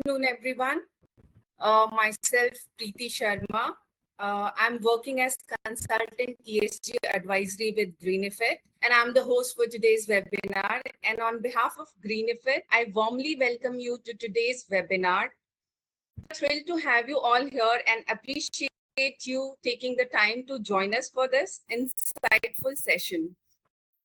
afternoon, everyone. Myself, Preeti Sharma. I'm working as consultant ESG advisory with Greenifit, and I'm the host for today's webinar. And on behalf of Greenifit, I warmly welcome you to today's webinar. Thrilled to have you all here and appreciate you taking the time to join us for this insightful session.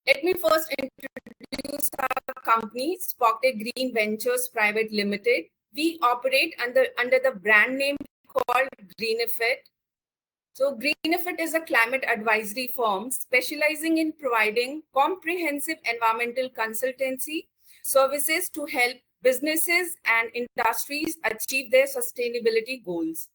Let me first introduce our company, Spoctech Green Ventures Private Limited. We operate under the brand name called Greenifit. So Greenifit is a climate advisory firm specializing in providing comprehensive environmental consultancy services to help businesses and industries achieve their sustainability goals.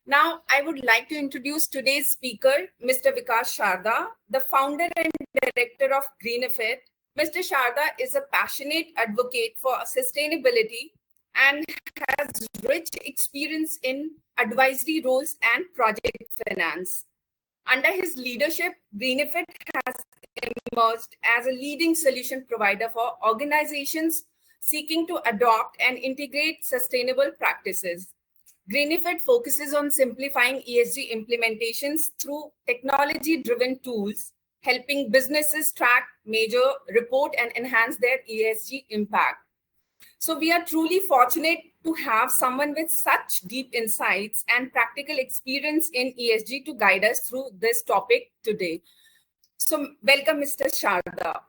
Now, I would like to introduce today's speaker, Mr. Vikash Sharda, the founder and director of Greenifit. Mr. Sharda is a passionate advocate for sustainability and has rich experience in advisory roles and project finance. Under his leadership, Greenifit has emerged as a leading solution provider for organizations seeking to adopt and integrate sustainable practices. Greenifit focuses on simplifying ESG implementations through technology-driven tools, helping businesses track, measure, report, and enhance their ESG impact. So we are truly fortunate to have someone with such deep insights and practical experience in ESG to guide us through this topic today. So welcome, Mr. Sharda.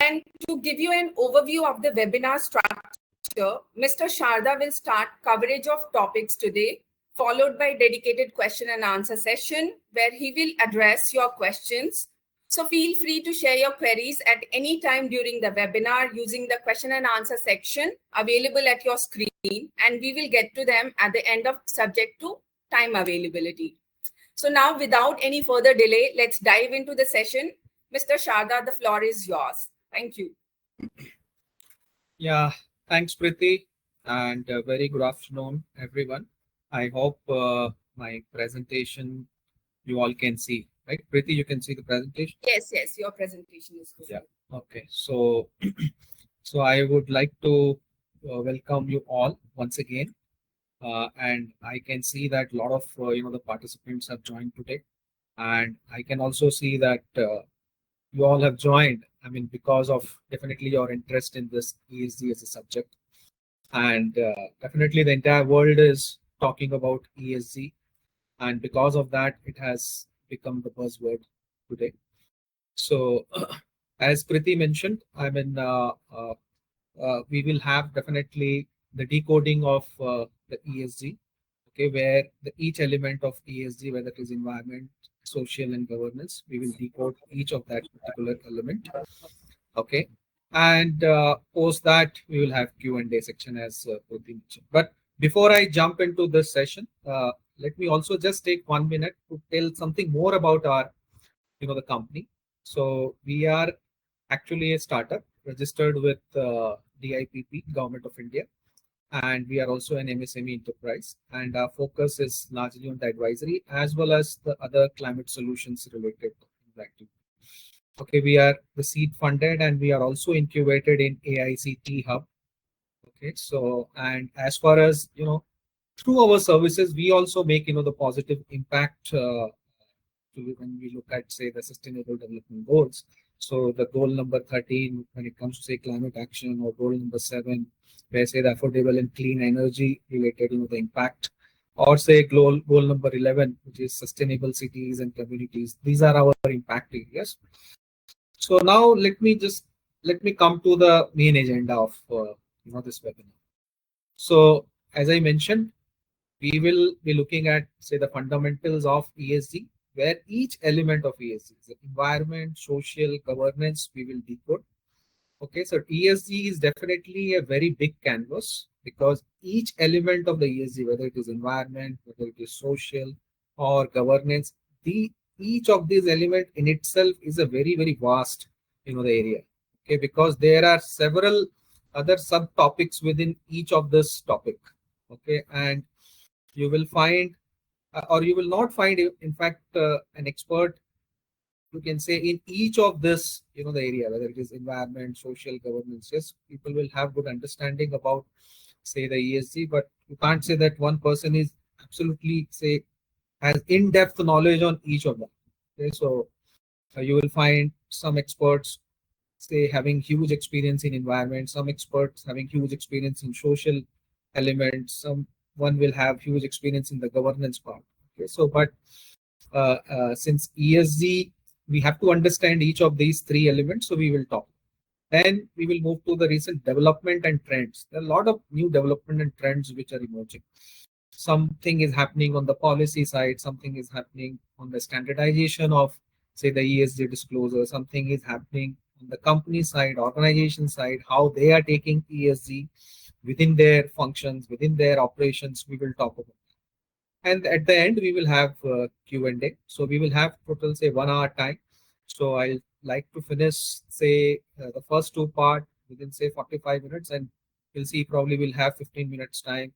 And to give you an overview of the webinar structure, Mr. Sharda will start coverage of topics today, followed by dedicated question and answer session where he will address your questions. So feel free to share your queries at any time during the webinar using the question and answer section available at your screen, and we will get to them at the end of subject to time availability. So now, without any further delay, let's dive into the session. Mr. Sharda, the floor is yours. Thank you. Yeah, thanks, Preeti, and very good afternoon, everyone. I hope my presentation you all can see. Right, Preeti, you can see the presentation? Yes, your presentation is good. Yeah, okay. So, so I would like to welcome you all once again. And I can see that a lot of, the participants have joined today. And I can also see that you all have joined, I mean, because of definitely your interest in this ESG as a subject. And definitely the entire world is talking about ESG. And because of that, it has become the buzzword today. So as Preeti mentioned, I mean, we will have definitely the decoding of the ESG, okay, where each element of ESG, whether it is environment, social and governance, we will decode each of that particular element, okay. And post that, we will have Q&A section as Preeti mentioned. But before I jump into this session, let me also just take 1 minute to tell something more about our, the company. So we are actually a startup registered with DIPP, Government of India, and we are also an MSME enterprise. And our focus is largely on the advisory as well as the other climate solutions related activity. Okay, we are the seed funded and we are also incubated in AICT Hub. Okay, so and as far as through our services, we also make the positive impact when we look at, say, the sustainable development goals. So the goal number 13, when it comes to, say, climate action, or goal number 7, where, say, the affordable and clean energy related, the impact, or say goal number 11, which is sustainable cities and communities. These are our impact areas. So now let me come to the main agenda of this webinar. So as I mentioned, we will be looking at, say, the fundamentals of ESG, where each element of ESG, the environment, social, governance, we will decode. Okay, so ESG is definitely a very big canvas because each element of the ESG, whether it is environment, whether it is social or governance, each of these elements in itself is a very, very vast, the area. Okay, because there are several other subtopics within each of this topic. Okay, and you will find or you will not find, in fact, an expert, you can say, in each of this, the area, whether it is environment, social, governance. Yes, people will have good understanding about say the ESG, but you can't say that one person is absolutely say has in-depth knowledge on each of them. Okay, so you will find some experts say having huge experience in environment, some experts having huge experience in social elements, someone will have huge experience in the governance part. Okay, so but since ESG, we have to understand each of these three elements, so we will talk. Then we will move to the recent development and trends. There are a lot of new development and trends which are emerging. Something is happening on the policy side, something is happening on the standardization of, say, the ESG disclosure, something is happening on the company side, organization side, how they are taking ESG within their functions, within their operations. We will talk about. And at the end, we will have Q&A. So we will have total, say, 1 hour time. So I'll like to finish, say, the first two part within, say, 45 minutes, and we'll see probably we'll have 15 minutes time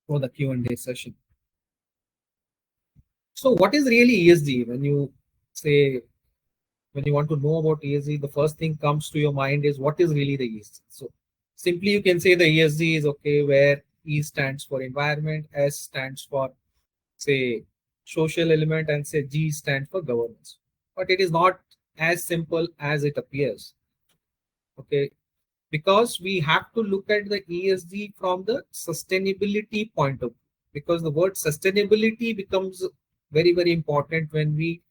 for the Q&A session. So what is really ESG? When you say, when you want to know about ESG, the first thing comes to your mind is what is really the ESG? So simply you can say the ESG is okay, where E stands for environment, S stands for, say, social element, and say G stands for governance. But it is not as simple as it appears. Okay, because we have to look at the ESG from the sustainability point of view, because the word sustainability becomes very, very important when we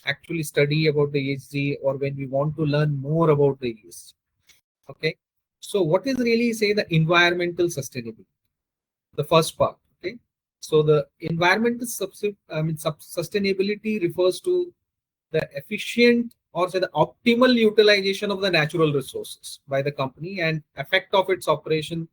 actually study about the ESG or when we want to learn more about the ESG. Okay, so what is really, say, the environmental sustainability? The first part. Okay, so the environmental sustainability refers to the efficient or say the optimal utilization of the natural resources by the company and effect of its operation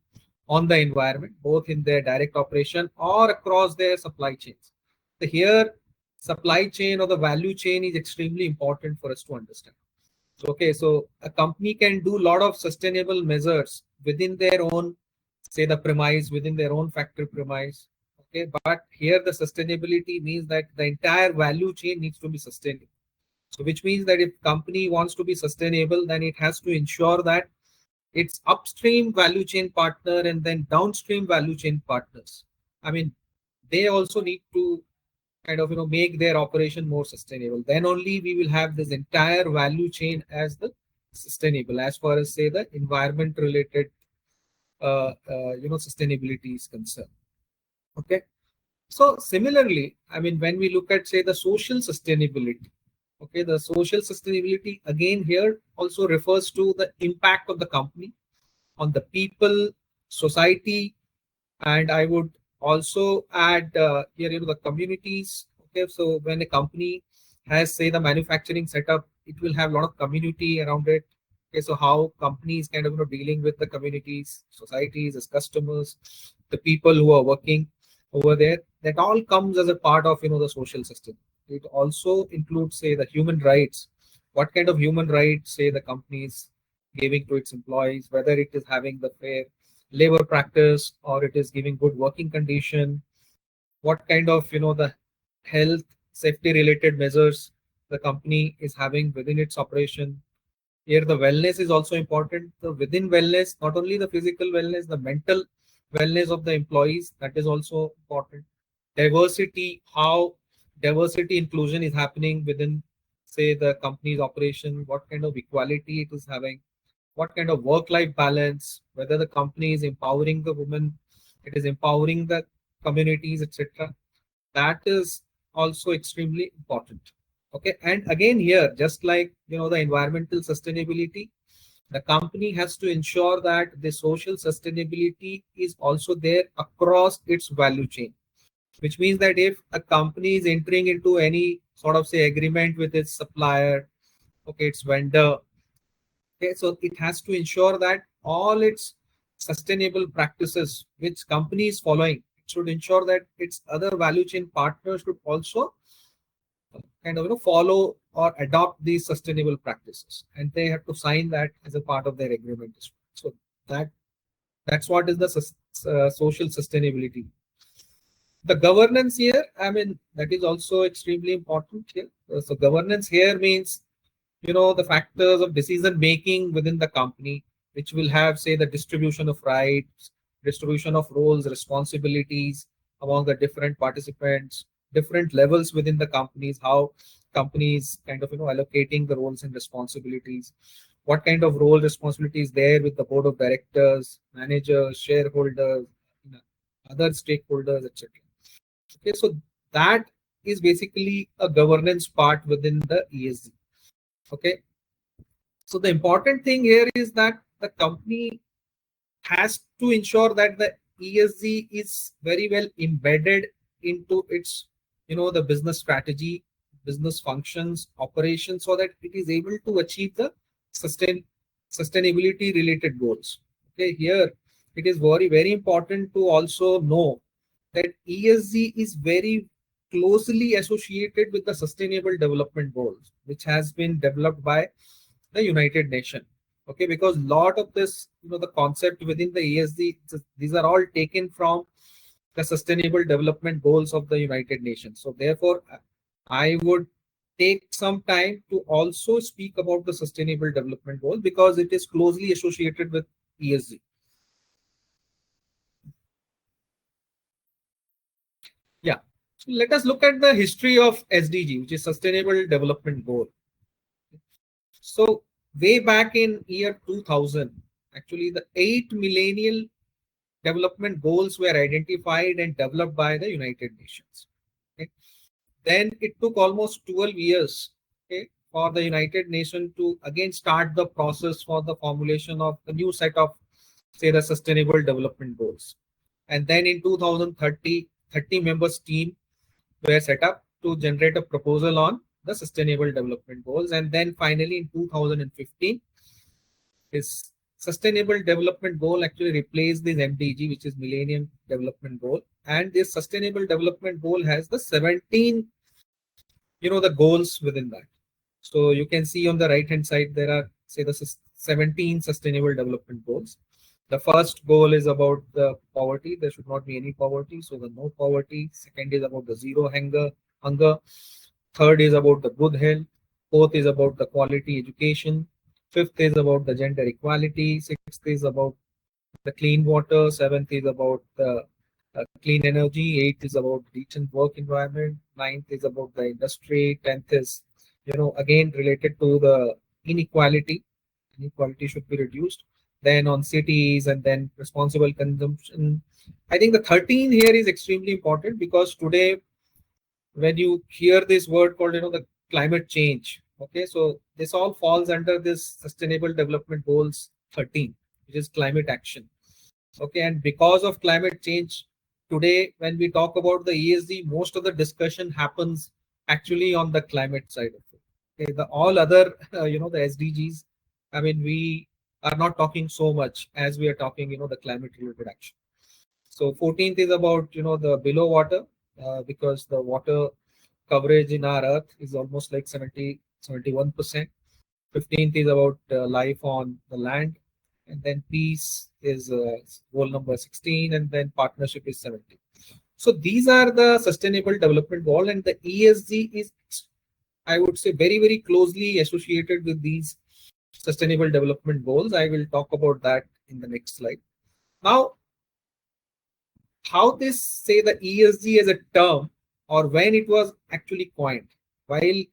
on the environment, both in their direct operation or across their supply chains. So here, supply chain or the value chain is extremely important for us to understand. So, okay, so a company can do a lot of sustainable measures within their own, say, the premise, within their own factory premise. Okay, but here the sustainability means that the entire value chain needs to be sustainable. So which means that if company wants to be sustainable, then it has to ensure that its upstream value chain partner and then downstream value chain partners, I mean, they also need to kind of make their operation more sustainable. Then only we will have this entire value chain as the sustainable, as far as, say, the environment related sustainability is concerned. Okay, so similarly, I mean, when we look at, say, the social sustainability, okay, the social sustainability again here also refers to the impact of the company on the people, society, and I would also add here, the communities. Okay, so when a company has, say, the manufacturing setup, it will have a lot of community around it. Okay, so how companies kind of dealing with the communities, societies as customers, the people who are working over there, that all comes as a part of the social system. It also includes, say, the human rights. What kind of human rights, say, the companies giving to its employees, whether it is having the fair labor practice or it is giving good working condition, what kind of the health safety related measures the company is having within its operation. Here the wellness is also important. So within wellness, not only the physical wellness, the mental wellness of the employees, that is also important. Diversity, how diversity inclusion is happening within, say, the company's operation, what kind of equality it is having, what kind of work-life balance, whether the company is empowering the women, it is empowering the communities, etc. That is also extremely important. Okay, and again here, just like the environmental sustainability, the company has to ensure that the social sustainability is also there across its value chain, which means that if a company is entering into any sort of, say, agreement with its supplier, okay, its vendor, okay, so it has to ensure that all its sustainable practices which company is following, it should ensure that its other value chain partners should also kind of follow or adopt these sustainable practices, and they have to sign that as a part of their agreement as well. So that's what is the social sustainability. The governance here, I mean, that is also extremely important here. So governance here means the factors of decision making within the company, which will have, say, the distribution of rights, distribution of roles, responsibilities among the different participants, different levels within the companies, how companies kind of allocating the roles and responsibilities, what kind of role responsibilities there with the board of directors, managers, shareholders, other stakeholders, etc. Okay, so that is basically a governance part within the ESG. Okay, so the important thing here is that the company has to ensure that the ESG is very well embedded into its, the business strategy, business functions, operations, so that it is able to achieve the sustainability related goals. Okay, here it is very, very important to also know that ESG is very closely associated with the Sustainable Development Goals, which has been developed by the United Nations. Okay, because lot of this, the concept within the ESG, these are all taken from the Sustainable Development Goals of the United Nations. So therefore, I would take some time to also speak about the Sustainable Development Goals because it is closely associated with ESG. Yeah. So let us look at the history of SDG, which is Sustainable Development Goal. So way back in year 2000, actually the 8 millennial development goals were identified and developed by the United Nations. Okay. Then it took almost 12 years, okay, for the United Nations to again start the process for the formulation of the new set of, say, the Sustainable Development Goals. And then in 2030, 30 members team were set up to generate a proposal on the Sustainable Development Goals. And then finally in 2015, this Sustainable Development Goal actually replaced this MDG, which is Millennium Development Goal. And this Sustainable Development Goal has the 17, the goals within that. So you can see on the right hand side, there are, say, the 17 Sustainable Development Goals. The first goal is about the poverty. There should not be any poverty. So the no poverty. Second is about the zero hunger. Third is about the good health. Fourth is about the quality education. Fifth is about the gender equality. Sixth is about the clean water. Seventh is about the clean energy. Eighth is about decent work environment. Ninth is about the industry. 10th is, again related to the inequality. Inequality should be reduced. Then on cities and then responsible consumption. I think the 13 here is extremely important because today, when you hear this word called, the climate change, okay, so this all falls under this Sustainable Development Goals 13, which is climate action. Okay, and because of climate change, today when we talk about the ESG, most of the discussion happens actually on the climate side of it. Okay, the all other, the SDGs, I mean, we are not talking so much as we are talking, the climate related action. So 14th is about, the below water, because the water coverage in our earth is almost like 71%. 15th is about life on the land. And then peace is goal number 16, and then partnership is 17. So these are the Sustainable Development Goal, and the ESG is, I would say, very, very closely associated with these Sustainable Development Goals. I will talk about that in the next slide. Now, how this, say, the ESG as a term, or when it was actually coined. While,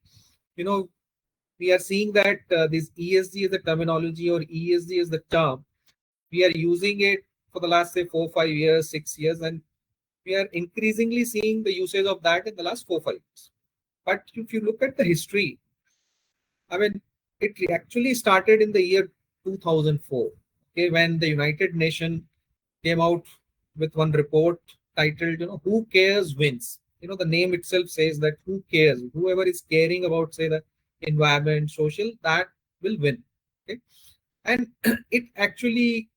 we are seeing that this ESG is the terminology, or ESG is the term, we are using it for the last, say, 4, 5 years, 6 years, and we are increasingly seeing the usage of that in the last 4, 5 years. But if you look at the history, I mean, it actually started in the year 2004, okay, when the United Nations came out with one report titled, Who Cares Wins. The name itself says that who cares, whoever is caring about, say, the environment, social, that will win. Okay, and it actually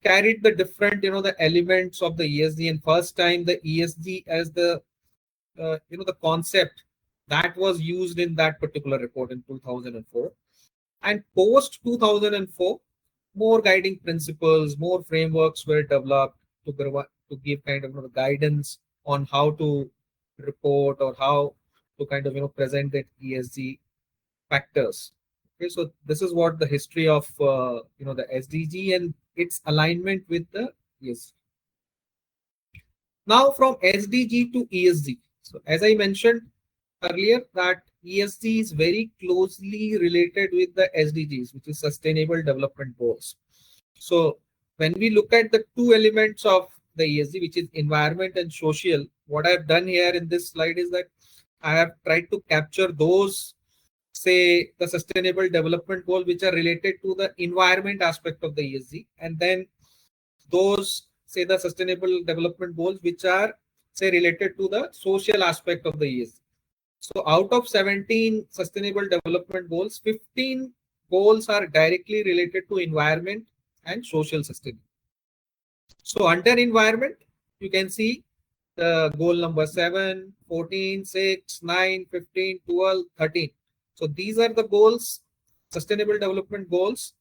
carried the different, the elements of the ESG, and first time the ESG as the, the concept that was used in that particular report in 2004. And post 2004, more guiding principles, more frameworks were developed to give kind of guidance on how to report or how to kind of present that ESG factors. Okay, so this is what the history of the SDG and its alignment with the ESG. Now from SDG to ESG. So as I mentioned earlier, that ESG is very closely related with the SDGs, which is Sustainable Development Goals. So when we look at the two elements of the ESG, which is environment and social, what I've done here in this slide is that I have tried to capture those, say, the sustainable development goal which are related to the environment aspect of the ESG, and then those, say, the sustainable development goals which are, say, related to the social aspect of the ESG. So out of 17 sustainable development goals, 15 goals are directly related to environment and social sustainability. So under environment, you can see the goal number 7, 14, 6, 9, 15, 12, 13. So these are the goals, sustainable development goals,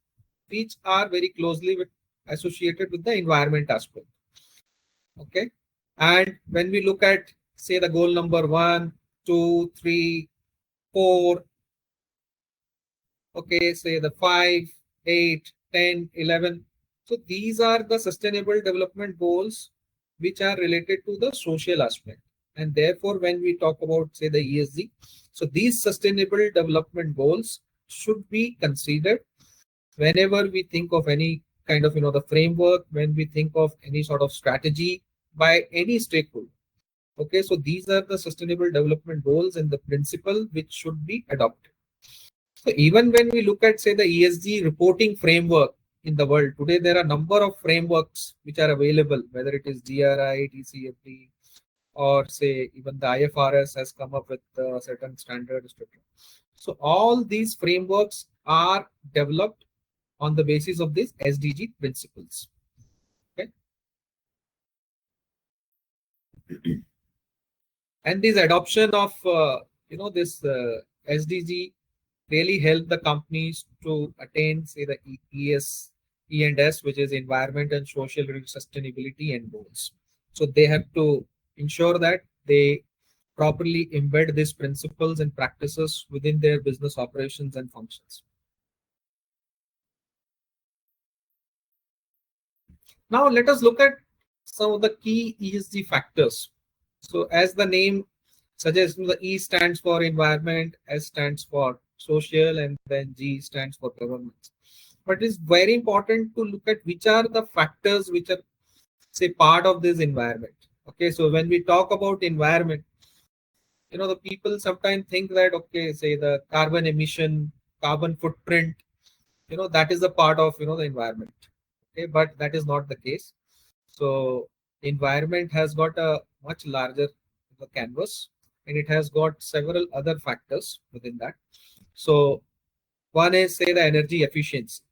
which are very closely associated with the environment aspect. Okay. And when we look at, say, the goal number 1, 2, 3, 4, okay, say the 5, 8, 10, 11. So these are the sustainable development goals which are related to the social aspect. And therefore, when we talk about, say, the ESG, so these sustainable development goals should be considered whenever we think of any kind of, the framework, when we think of any sort of strategy by any stakeholder. Okay, so these are the sustainable development goals and the principle which should be adopted. So even when we look at, say, the ESG reporting framework in the world today, there are a number of frameworks which are available, whether it is GRI, TCFD, or say even the IFRS has come up with certain standards. So all these frameworks are developed on the basis of these SDG principles. Okay. And this adoption of this SDG really help the companies to attain, say, the E&S, which is environment and social sustainability and goals. So they have to ensure that they properly embed these principles and practices within their business operations and functions. Now let us look at some of the key ESG factors. So as the name suggests, the E stands for environment, S stands for social, and then G stands for governance. But it's very important to look at which are the factors which are, say, part of this environment. Okay, so when we talk about environment, the people sometimes think that, okay, say the carbon emission, carbon footprint, that is a part of, the environment. Okay, but that is not the case. So environment has got a much larger canvas, and it has got several other factors within that. So one is, say, the energy efficiency.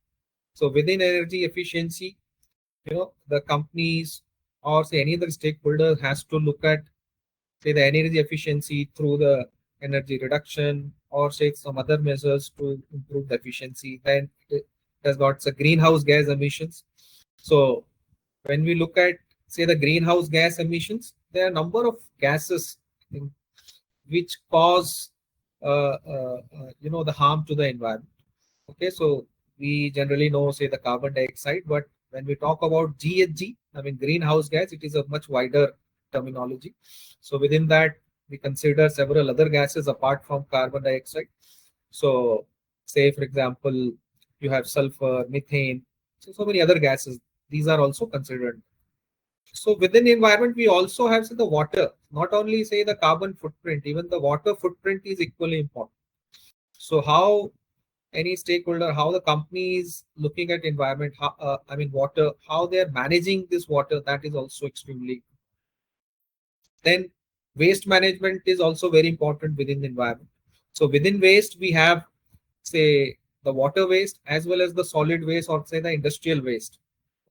So within energy efficiency, the companies or, say, any other stakeholder has to look at, say, the energy efficiency through the energy reduction, or, say, some other measures to improve the efficiency. Then it has got the greenhouse gas emissions. So when we look at, say, the greenhouse gas emissions, there are a number of gases which cause the harm to the environment. Okay, so we generally know, say, the carbon dioxide, but when we talk about GHG, I mean greenhouse gas, it is a much wider terminology. So within that, we consider several other gases apart from carbon dioxide. So say, for example, you have sulfur, methane, so many other gases. These are also considered. So within the environment, we also have, say, the water, not only, say, the carbon footprint, even the water footprint is equally important. So how any stakeholder, how the company is looking at environment, how, water, how they are managing this water, that is also extremely. Then waste management is also very important within the environment. So within waste, we have, say, the water waste as well as the solid waste, or, say, the industrial waste.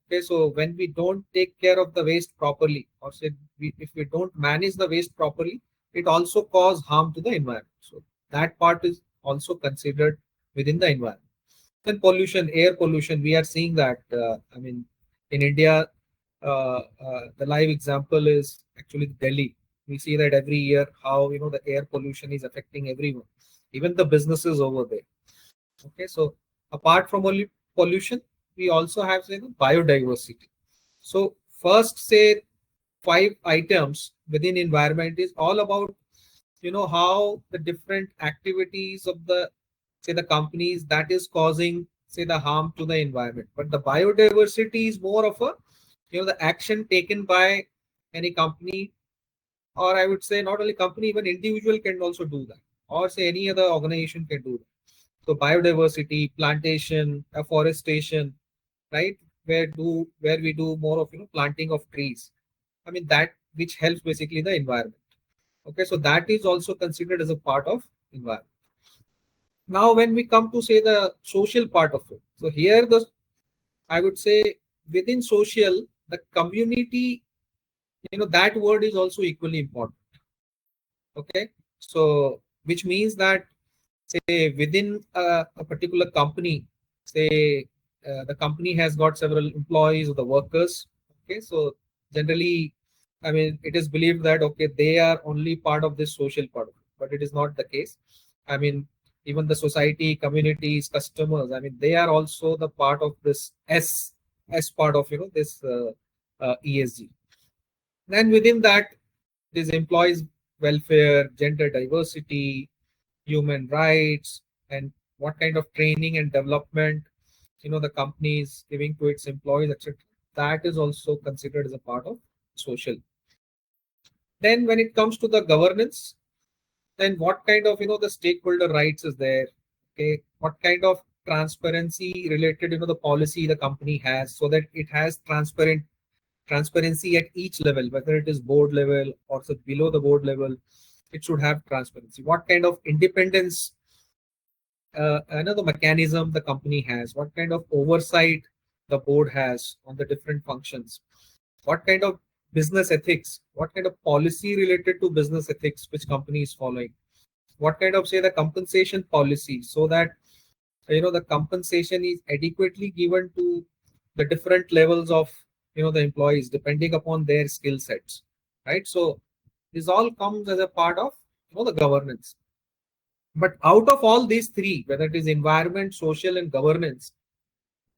Okay, so when we don't take care of the waste properly, or, say, if we don't manage the waste properly, it also cause harm to the environment. So that part is also considered within the environment. Then pollution, air pollution, we are seeing that, in India, the live example is actually Delhi. We see that every year how, the air pollution is affecting everyone, even the businesses over there. Okay, so apart from only pollution, we also have, say, the biodiversity. So first, say, 5 items within environment is all about, how the different activities of the, say, the companies that is causing, say, the harm to the environment. But the biodiversity is more of a, the action taken by any company, or I would say not only company, even individual can also do that, or say any other organization can do that. So biodiversity, plantation, afforestation, right? Where we do more of, planting of trees. I mean, that which helps basically the environment. Okay, so that is also considered as a part of environment. Now, when we come to, say, the social part of it, so here the, I would say, within social, the community, that word is also equally important. Okay, so which means that, say, within a particular company, say, the company has got several employees or the workers. Okay, so generally, I mean, it is believed that, okay, they are only part of this social part of it, but it is not the case. I mean, even the society, communities, customers, I mean, they are also the part of this S part of, this ESG. Then within that, this employees welfare, gender diversity, human rights, and what kind of training and development, the company is giving to its employees, etc. That is also considered as a part of social. Then when it comes to the governance, then what kind of, the stakeholder rights is there? Okay, what kind of transparency related, the policy the company has, so that it has transparency at each level, whether it is board level or so below the board level, it should have transparency. What kind of independence, another mechanism the company has, what kind of oversight the board has on the different functions, what kind of business ethics, what kind of policy related to business ethics which company is following, what kind of, say, the compensation policy, so that, the compensation is adequately given to the different levels of, the employees depending upon their skill sets, right? So this all comes as a part of, the governance. But out of all these three, whether it is environment, social, and governance,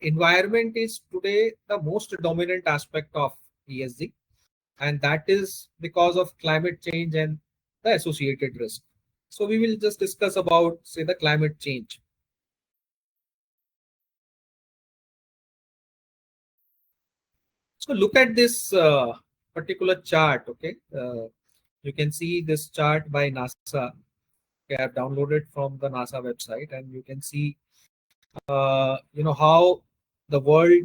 environment is today the most dominant aspect of ESG, and that is because of climate change and the associated risk. So we will just discuss about, say, the climate change. So look at this particular chart. Okay, you can see this chart by NASA. Okay, I've downloaded from the NASA website, and you can see, how the world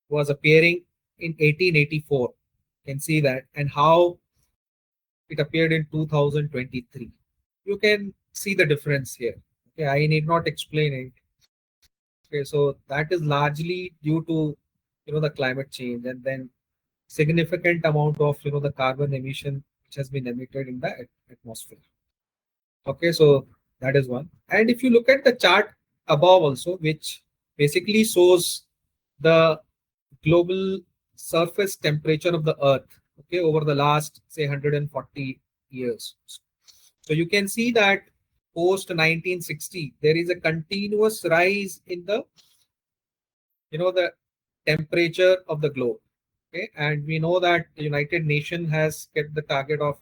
was appearing in 1884. You can see that, and how it appeared in 2023. You can see the difference here. Okay, I need not explain it. Okay, so that is largely due to, the climate change, and then significant amount of, the carbon emission which has been emitted in the atmosphere. Okay, so that is one. And if you look at the chart above also, which basically shows the global surface temperature of the earth, okay, over the last, say, 140 years. So you can see that post 1960 there is a continuous rise in the, the temperature of the globe. Okay, and we know that the United Nations has kept the target of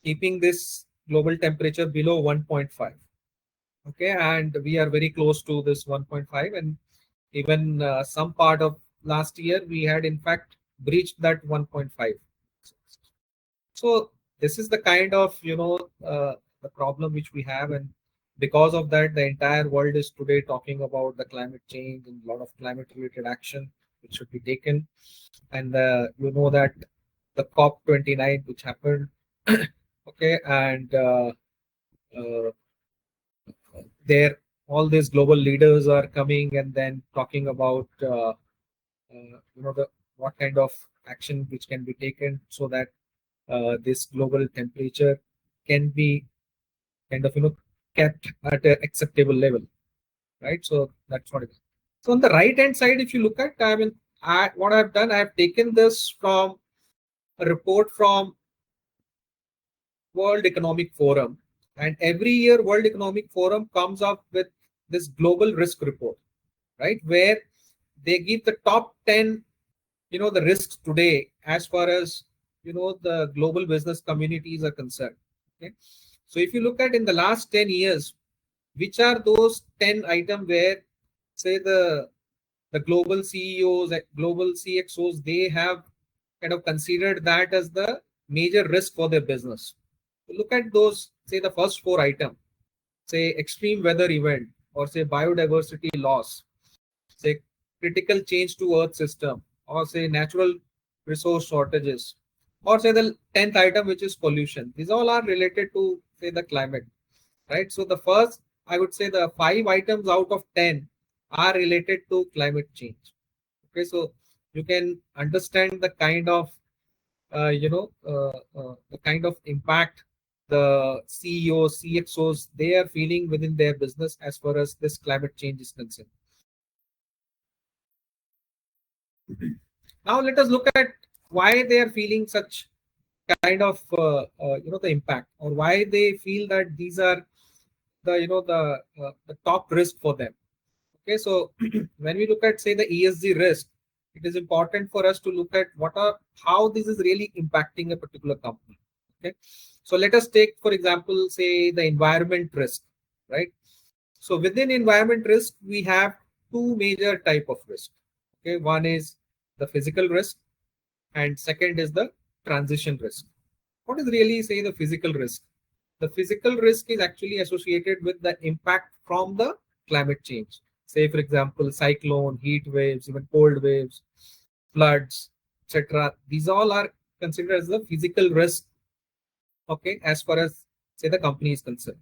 keeping this global temperature below 1.5. Okay, and we are very close to this 1.5, and even some part of last year we had in fact breached that 1.5. So this is the kind of, the problem which we have, and because of that the entire world is today talking about the climate change and a lot of climate related action which should be taken. And you know that the COP29 which happened, okay, and uh, there all these global leaders are coming and then talking about, the what kind of action which can be taken so that this global temperature can be kind of, kept at an acceptable level, right? So that's what it is. So on the right hand side, if you look at, I mean, what I've done, I have taken this from a report from World Economic Forum, and every year World Economic Forum comes up with this global risk report, right, where they give the top 10 the risks today as far as the global business communities are concerned. Okay, so if you look at in the last 10 years, which are those 10 items where say the global CEOs, global CXOs, they have kind of considered that as the major risk for their business. So look at those, say the first four items, say extreme weather event, or say biodiversity loss, say critical change to earth system, or say natural resource shortages, or say the 10th item, which is pollution. These all are related to say the climate, right? So the first, I would say the 5 items out of 10 are related to climate change. Okay, so you can understand the kind of the kind of impact the CEOs, CXOs, they are feeling within their business as far as this climate change is concerned. Now let us look at why they are feeling such kind of the impact, or why they feel that these are the the top risk for them. Okay, so when we look at say the ESG risk, it is important for us to look at how this is really impacting a particular company. Okay, so let us take for example say the environment risk, right? So within environment risk we have two major type of risk. Okay, one is the physical risk, and second is the transition risk. What is really say the physical risk? The physical risk is actually associated with the impact from the climate change. Say for example cyclone, heat waves, even cold waves, floods, etc. These all are considered as the physical risk, okay, as far as say the company is concerned.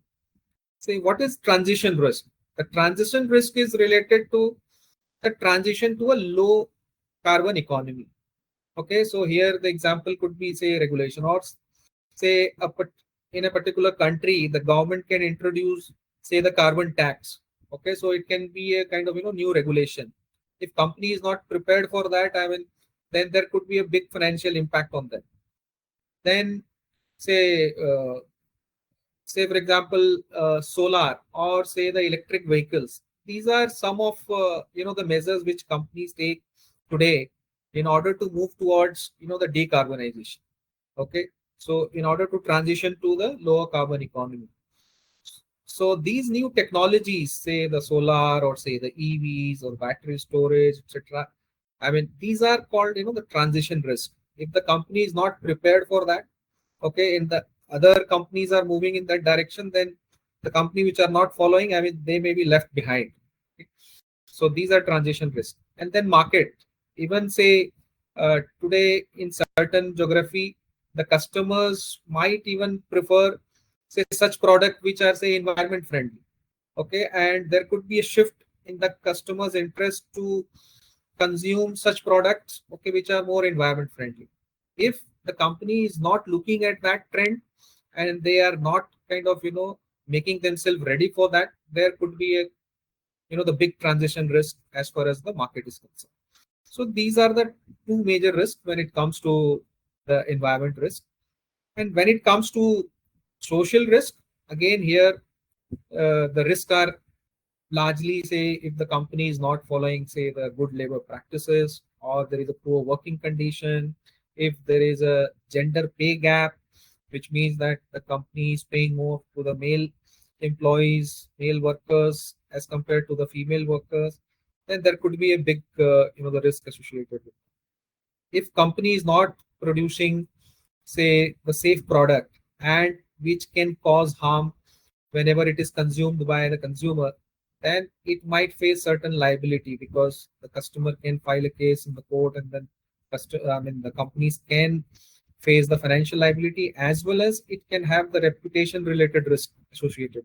Say what is transition risk? The transition risk is related to the transition to a low carbon economy. Okay, so here the example could be say regulation, or say in a particular country the government can introduce say the carbon tax. Okay, so it can be a kind of new regulation. If company is not prepared for that, I mean, then there could be a big financial impact on them. Then say say for example solar, or say the electric vehicles. These are some of the measures which companies take today in order to move towards the decarbonization. Okay, so in order to transition to the lower carbon economy. So these new technologies, say the solar, or say the EVs or battery storage, etc. I mean, these are called the transition risk. If the company is not prepared for that, okay, and the other companies are moving in that direction, then the company which are not following, I mean, they may be left behind. Okay? So these are transition risks. And then market, even say today in certain geography, the customers might even prefer say such product which are say environment friendly. Okay, and there could be a shift in the customer's interest to consume such products, okay, which are more environment friendly. If the company is not looking at that trend, and they are not kind of making themselves ready for that, there could be a the big transition risk as far as the market is concerned. So these are the two major risks when it comes to the environment risk. And when it comes to social risk, again here the risks are largely say if the company is not following say the good labor practices, or there is a poor working condition, if there is a gender pay gap, which means that the company is paying more to the male employees, male workers as compared to the female workers, then there could be a big the risk associated with it. If company is not producing say the safe product, and which can cause harm whenever it is consumed by the consumer, then it might face certain liability, because the customer can file a case in the court, and then the companies can face the financial liability, as well as it can have the reputation related risk associated.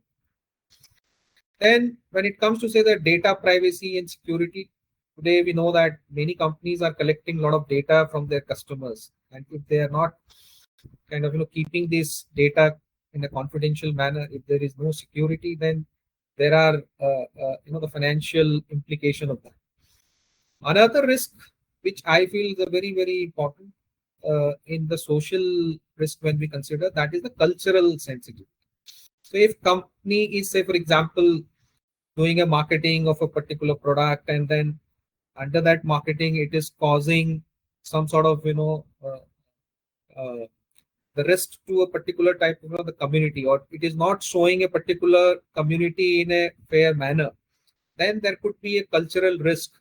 Then when it comes to say the data privacy and security, today we know that many companies are collecting a lot of data from their customers, and if they are not kind of keeping this data in a confidential manner, if there is no security, then there are the financial implication of that. Another risk which I feel is a very important in the social risk when we consider, that is the cultural sensitivity. So if company is say for example doing a marketing of a particular product, and then under that marketing it is causing some sort of the risk to a particular type of the community, or it is not showing a particular community in a fair manner, then there could be a cultural risk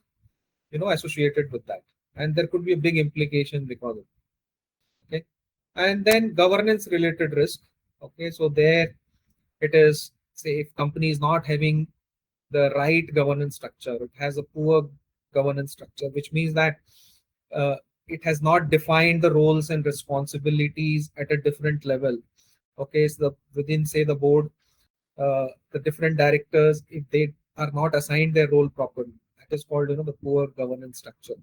associated with that, and there could be a big implication because of it. Okay, and then governance related risk. Okay, so there it is, say if company is not having the right governance structure, it has a poor governance structure, which means that uh, it has not defined the roles and responsibilities at a different level. Okay, so within say the board, the different directors, if they are not assigned their role properly, that is called the poor governance structure.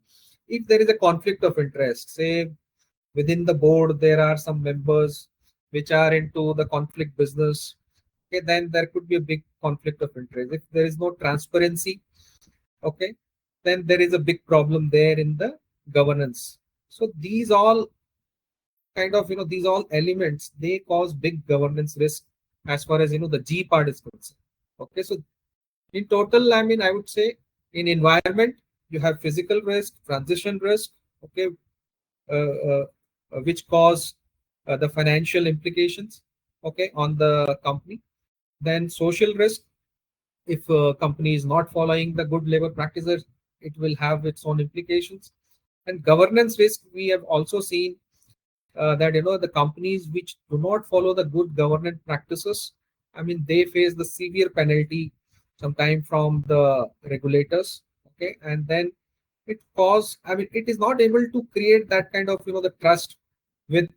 If there is a conflict of interest, say within the board there are some members which are into the conflict business, okay, then there could be a big conflict of interest. If there is no transparency, okay, then there is a big problem there in the governance. So these all kind of these all elements, they cause big governance risk as far as the G part is concerned. Okay, so in total, I mean, I would say in environment you have physical risk, transition risk, okay, which cause the financial implications, okay, on the company. Then social risk, if a company is not following the good labor practices, it will have its own implications. And governance risk, we have also seen that the companies which do not follow the good governance practices, I mean, they face the severe penalty sometime from the regulators. Okay, and then I mean, it is not able to create that kind of the trust with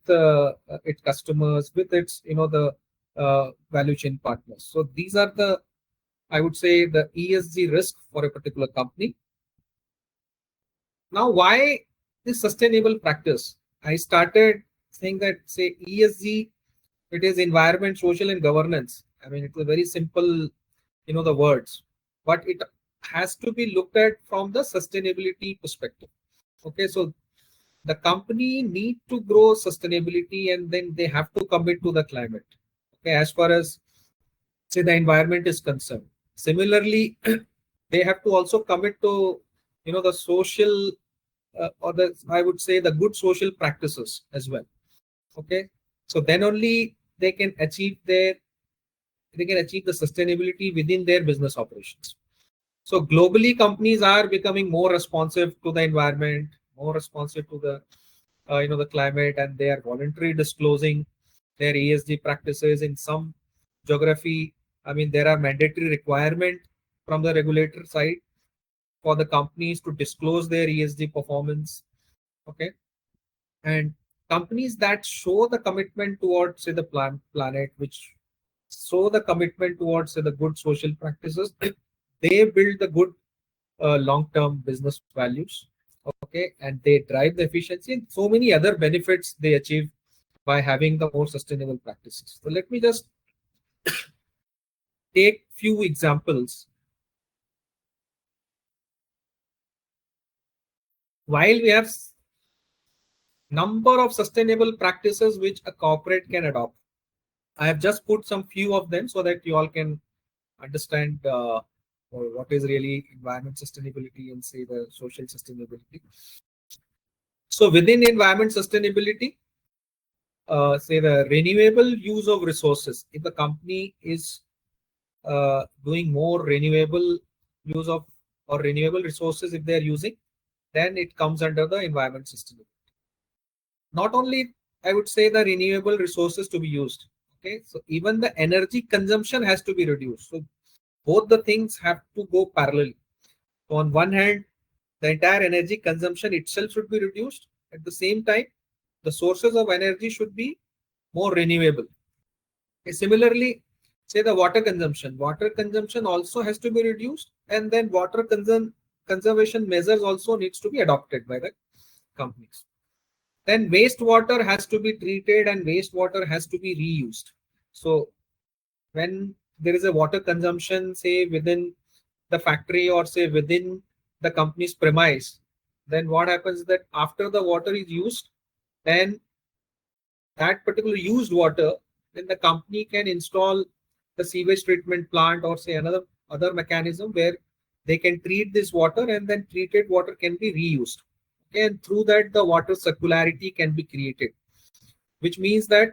its customers, with its the value chain partners. So these are the, I would say, the ESG risk for a particular company. Now, why this sustainable practice? I started saying that, say, ESG, it is environment, social, and governance. I mean, it's a very simple, the words, but it has to be looked at from the sustainability perspective. Okay, so the company need to grow sustainability, and then they have to commit to the climate. Okay, as far as say the environment is concerned. Similarly, they have to also commit to the social or the, I would say, the good social practices as well. Okay, so then only they can achieve the sustainability within their business operations. So globally, companies are becoming more responsive to the environment, more responsive to the the climate, and they are voluntarily disclosing their ESG practices. In some geography, I mean, there are mandatory requirement from the regulator side for the companies to disclose their ESG performance. Okay, and companies that show the commitment towards say the planet, which show the commitment towards say the good social practices, they build the good long-term business values. Okay, and they drive the efficiency and so many other benefits they achieve by having the more sustainable practices. So let me just take few examples. While we have number of sustainable practices which a corporate can adopt, I have just put some few of them so that you all can understand what is really environment sustainability and say the social sustainability. So within environment sustainability, say the renewable use of resources. If the company is doing more renewable use of or renewable resources, if they are using, then it comes under the environment sustainability. Not only, I would say, the renewable resources to be used. Okay, so even the energy consumption has to be reduced. So both the things have to go parallelly. So on one hand, the entire energy consumption itself should be reduced. At the same time, the sources of energy should be more renewable. Okay, similarly, say the water consumption. Water consumption also has to be reduced, and then water conservation measures also needs to be adopted by the companies. Then wastewater has to be treated and wastewater has to be reused. So when there is a water consumption, say within the factory or say within the company's premise, then what happens is that after the water is used, then that particular used water, then the company can install the sewage treatment plant or say another other mechanism where they can treat this water, and then treated water can be reused. and through that the water circularity can be created, which means that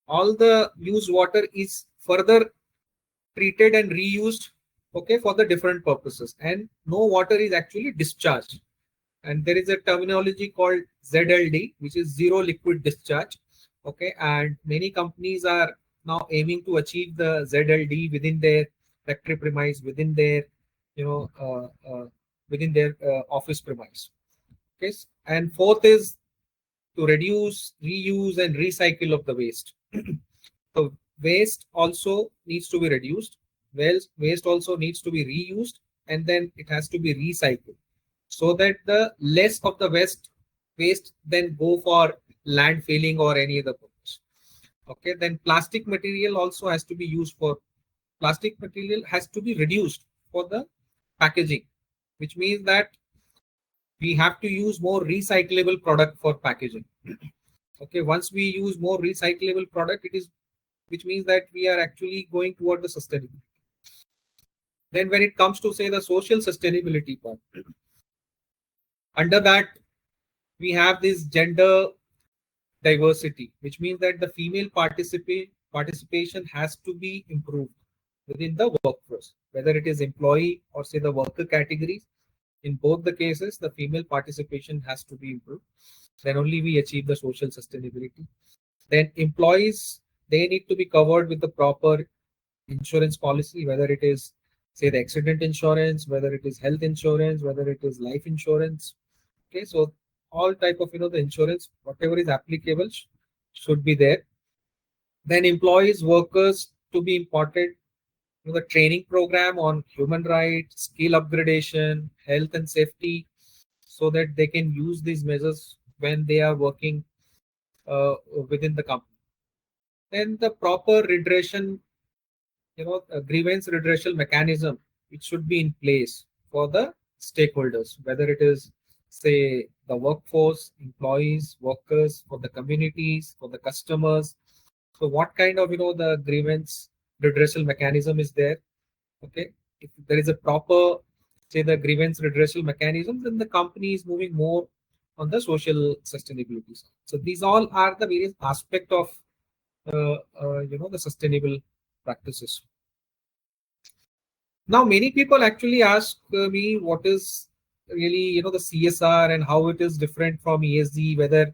all the used water is further treated and reused, okay, for the different purposes, and no water is actually discharged. And there is a terminology called ZLD, which is zero liquid discharge, okay, and many companies are now aiming to achieve the ZLD within their factory premise, within their you know within their office premise. Okay, and fourth is to reduce, reuse, and recycle of the waste. So waste also needs to be reduced. Waste also needs to be reused, and then it has to be recycled, so that the less of the waste then go for landfilling or any other purpose. Okay, then plastic material also has to be used for plastic material has to be reduced for the packaging, which means that we have to use more recyclable product for packaging. Okay, once we use more recyclable product, it is which means that we are actually going toward the sustainability. Then when it comes to say the social sustainability part, under that we have this gender diversity, which means that the female participation has to be improved within the workforce, whether it is employee or say the worker categories. In both the cases, the female participation has to be improved. Then only we achieve the social sustainability. Then employees, they need to be covered with the proper insurance policy, whether it is say the accident insurance, whether it is health insurance, whether it is life insurance. Okay, so all type of the insurance, whatever is applicable should be there. Then employees, workers to be imparted the training program on human rights, skill upgradation, health and safety, so that they can use these measures when they are working within the company. Then the proper redressal, grievance redressal mechanism, it should be in place for the stakeholders, whether it is say the workforce, employees, workers, for the communities, for the customers. So what kind of the grievance redressal mechanism is there? Okay, if there is a proper say the grievance redressal mechanism, then the company is moving more on the social sustainability side. So these all are the various aspect of the sustainable practices. Now many people actually ask me what is really the CSR and how it is different from ESG, whether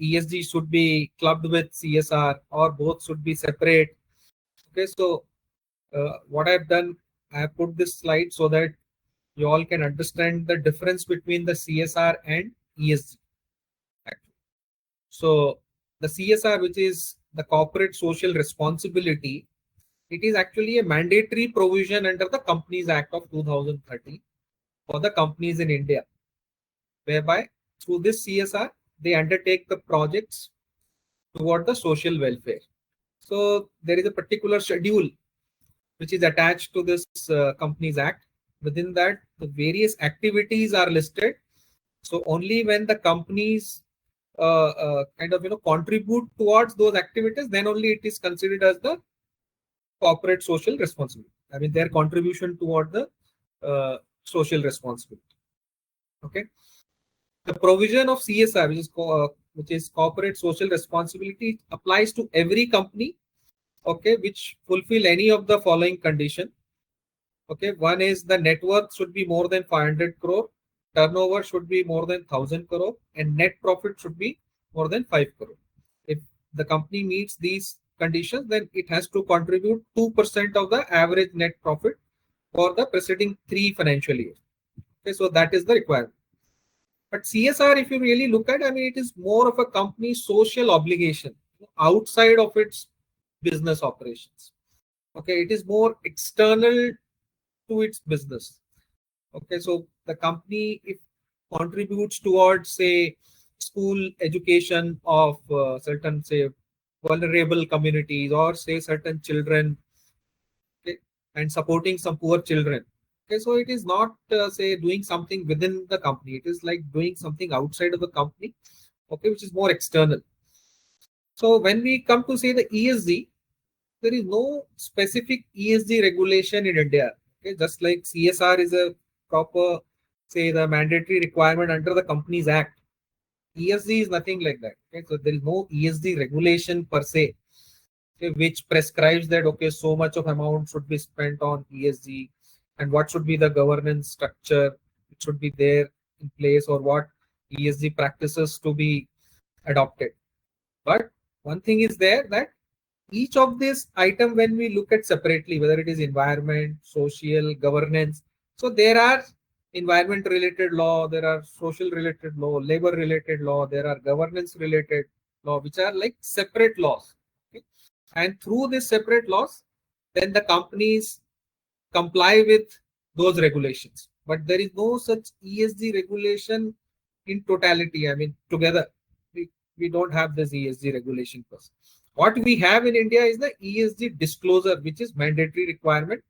ESG should be clubbed with CSR or both should be separate. Okay, so what I've done, I have put this slide so that you all can understand the difference between the CSR and ESG. So the CSR, which is the corporate social responsibility, it is actually a mandatory provision under the Companies Act of 2013 for the companies in India, whereby through this CSR, they undertake the projects toward the social welfare. So there is a particular schedule which is attached to this Companies Act. Within that, the various activities are listed. So only when the companies contribute towards those activities, then only it is considered as the corporate social responsibility. I mean, their contribution toward the social responsibility. Okay. The provision of CSR, which is corporate social responsibility, applies to every company, okay, which fulfill any of the following condition. Okay, one is the net worth should be more than 500 crore, turnover should be more than 1000 crore, and net profit should be more than 5 crore. If the company meets these conditions, then it has to contribute 2% of the average net profit for the preceding 3 financial years. Okay, so that is the requirement. But CSR, if you really look at, I mean, it is more of a company's social obligation outside of its business operations. Okay, it is more external to its business. Okay, so the company, if contributes towards say school education of certain say vulnerable communities or say certain children, okay, and supporting some poor children. Okay, so it is not say doing something within the company. It is like doing something outside of the company, okay, which is more external. So when we come to say the ESG, there is no specific ESG regulation in India. Okay, just like CSR is a proper say the mandatory requirement under the Companies Act. ESG is nothing like that. Okay? So there is no ESG regulation per se, okay, which prescribes that okay, so much of amount should be spent on ESG, and what should be the governance structure which should be there in place, or what ESG practices to be adopted. But one thing is there that each of this item, when we look at separately, whether it is environment, social, governance, so there are environment related law, there are social related law, labor related law, there are governance related law, which are like separate laws. Okay? And through these separate laws, then the companies comply with those regulations. But there is no such ESG regulation in totality. I mean, together, we don't have this ESG regulation first. What we have in India is the ESG disclosure, which is mandatory requirement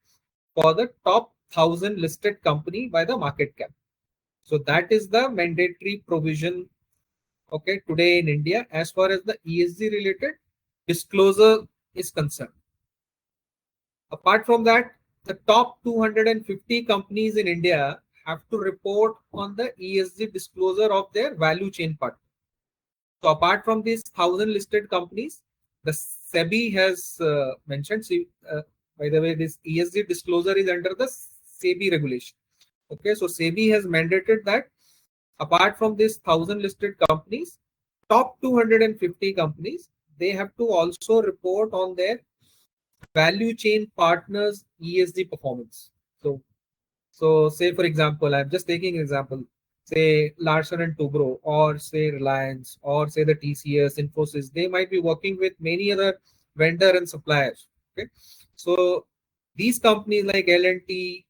for the top 1,000 listed company by the market cap. So that is the mandatory provision, okay, today in India as far as the ESG related disclosure is concerned. Apart from that, the top 250 companies in India have to report on the ESG disclosure of their value chain partner. So apart from these 1,000 listed companies, the SEBI has mentioned, by the way, this ESG disclosure is under the SEBI regulation. Okay, so SEBI has mandated that apart from these 1,000 listed companies, top 250 companies, they have to also report on their value chain partners ESG performance. So say for example, I'm just taking an example, say Larsen and Toubro, or say Reliance, or say the TCS, Infosys, they might be working with many other vendor and suppliers. Okay, so these companies like L&T,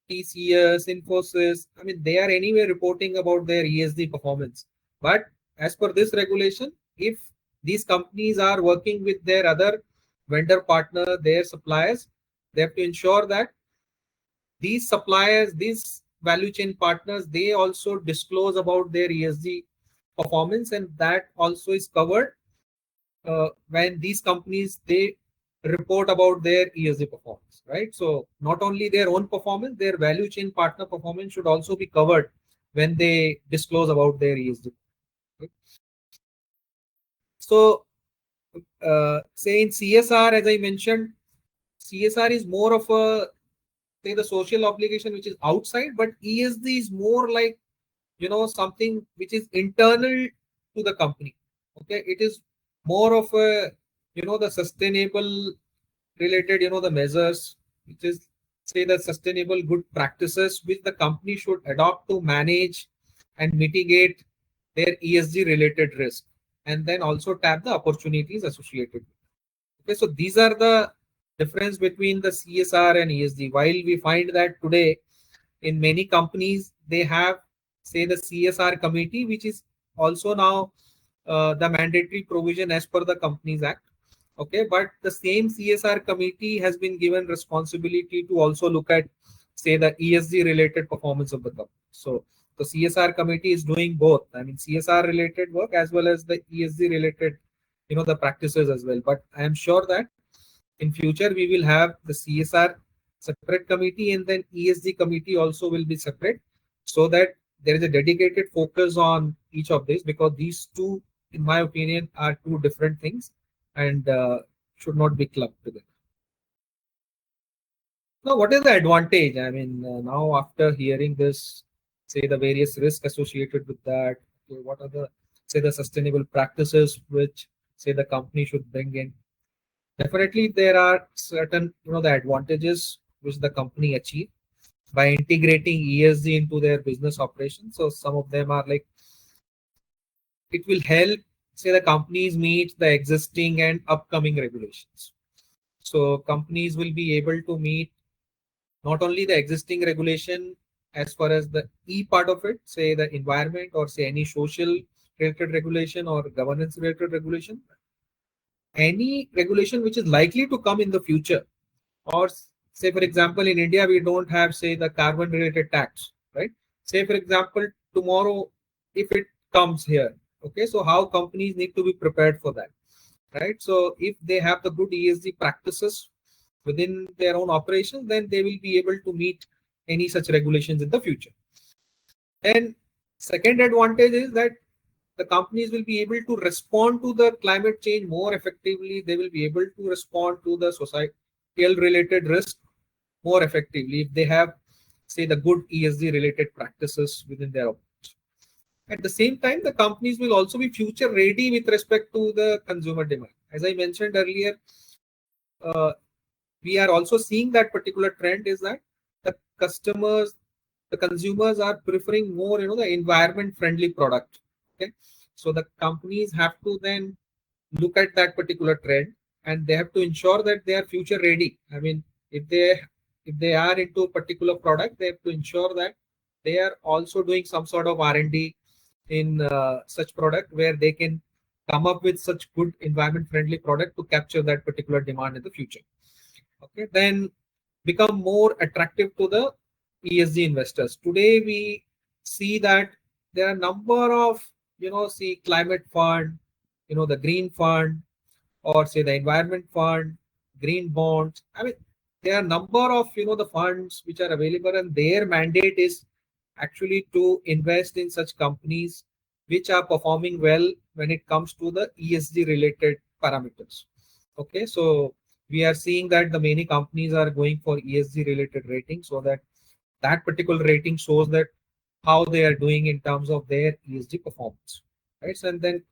TCS, Infosys, I mean, they are anyway reporting about their ESG performance. But as per this regulation, if these companies are working with their other vendor partner, their suppliers, they have to ensure that these suppliers, these value chain partners, they also disclose about their ESG performance, and that also is covered when these companies they report about their ESG performance, right? So not only their own performance, their value chain partner performance should also be covered when they disclose about their ESG. Right? So say in CSR, as I mentioned, CSR is more of a say the social obligation which is outside, but ESG is more like something which is internal to the company. Okay, it is more of a the sustainable related the measures which is say the sustainable good practices which the company should adopt to manage and mitigate their ESG related risk, and then also tap the opportunities associated. Okay, so these are the difference between the CSR and ESG. While we find that today in many companies they have say the CSR committee, which is also now the mandatory provision as per the Companies Act. Okay, but the same CSR committee has been given responsibility to also look at say the ESG related performance of the company. So the CSR committee is doing both. I mean CSR related work as well as the ESG related the practices as well. But I am sure that in future we will have the CSR separate committee, and then ESG committee also will be separate, so that there is a dedicated focus on each of these, because these two, in my opinion, are two different things and should not be clubbed together. Now, what is the advantage? I mean, now after hearing this, say the various risks associated with that, okay, what are the say the sustainable practices which say the company should bring in? Definitely, there are certain the advantages which the company achieve by integrating ESG into their business operations. So some of them are like it will help say the companies meet the existing and upcoming regulations. So companies will be able to meet not only the existing regulation as far as the E part of it, say the environment or say any social related regulation or governance related regulation, any regulation which is likely to come in the future. Or say for example in India we don't have say the carbon related tax, right? Say for example tomorrow if it comes here, okay, so how companies need to be prepared for that, right? So if they have the good ESG practices within their own operations, then they will be able to meet any such regulations in the future. And second advantage is that the companies will be able to respond to the climate change more effectively. They will be able to respond to the societal related risk more effectively if they have, say, the good ESG related practices within their operation. At the same time, the companies will also be future ready with respect to the consumer demand. As I mentioned earlier, uh, we are also seeing that particular trend is that the customers, the consumers are preferring more, the environment friendly product. Okay, so the companies have to then look at that particular trend, and they have to ensure that they are future ready. I mean, if they are into a particular product, they have to ensure that they are also doing some sort of R&D in such product where they can come up with such good environment friendly product to capture that particular demand in the future. Okay, then become more attractive to the ESG investors. Today we see that there are a number of, see, climate fund, the green fund, or say the environment fund, green bonds. I mean, there are a number of, the funds which are available, and their mandate is actually to invest in such companies which are performing well when it comes to the ESG related parameters. Okay, so we are seeing that the many companies are going for ESG related rating, so that that particular rating shows that how they are doing in terms of their ESG performance, right? So, and then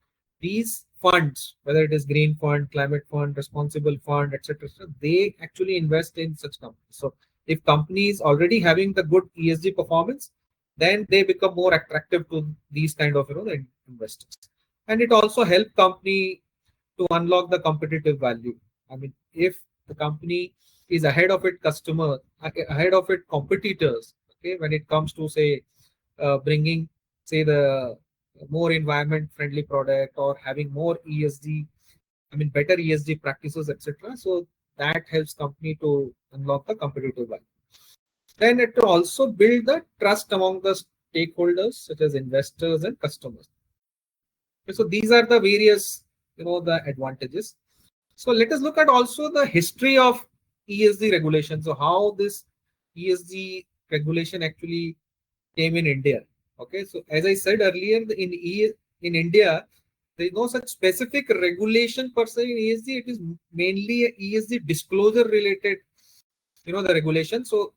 these funds, whether it is green fund, climate fund, responsible fund, etc., they actually invest in such companies. So if companies already having the good ESG performance, then they become more attractive to these kind of, the investors. And it also help company to unlock the competitive value. I mean, if the company is ahead of its customer, ahead of its competitors, okay, when it comes to, say, bringing, say, the more environment friendly product, or having more ESG, I mean, better ESG practices, etc. So that helps company to unlock the competitive value. Then it will also build the trust among the stakeholders, such as investors and customers. So these are the various, the advantages. So let us look at also the history of ESG regulation. So how this ESG regulation actually came in India. Okay, so as I said earlier, in India, there is no such specific regulation per se in ESG. It is mainly a ESG disclosure related, the regulation. So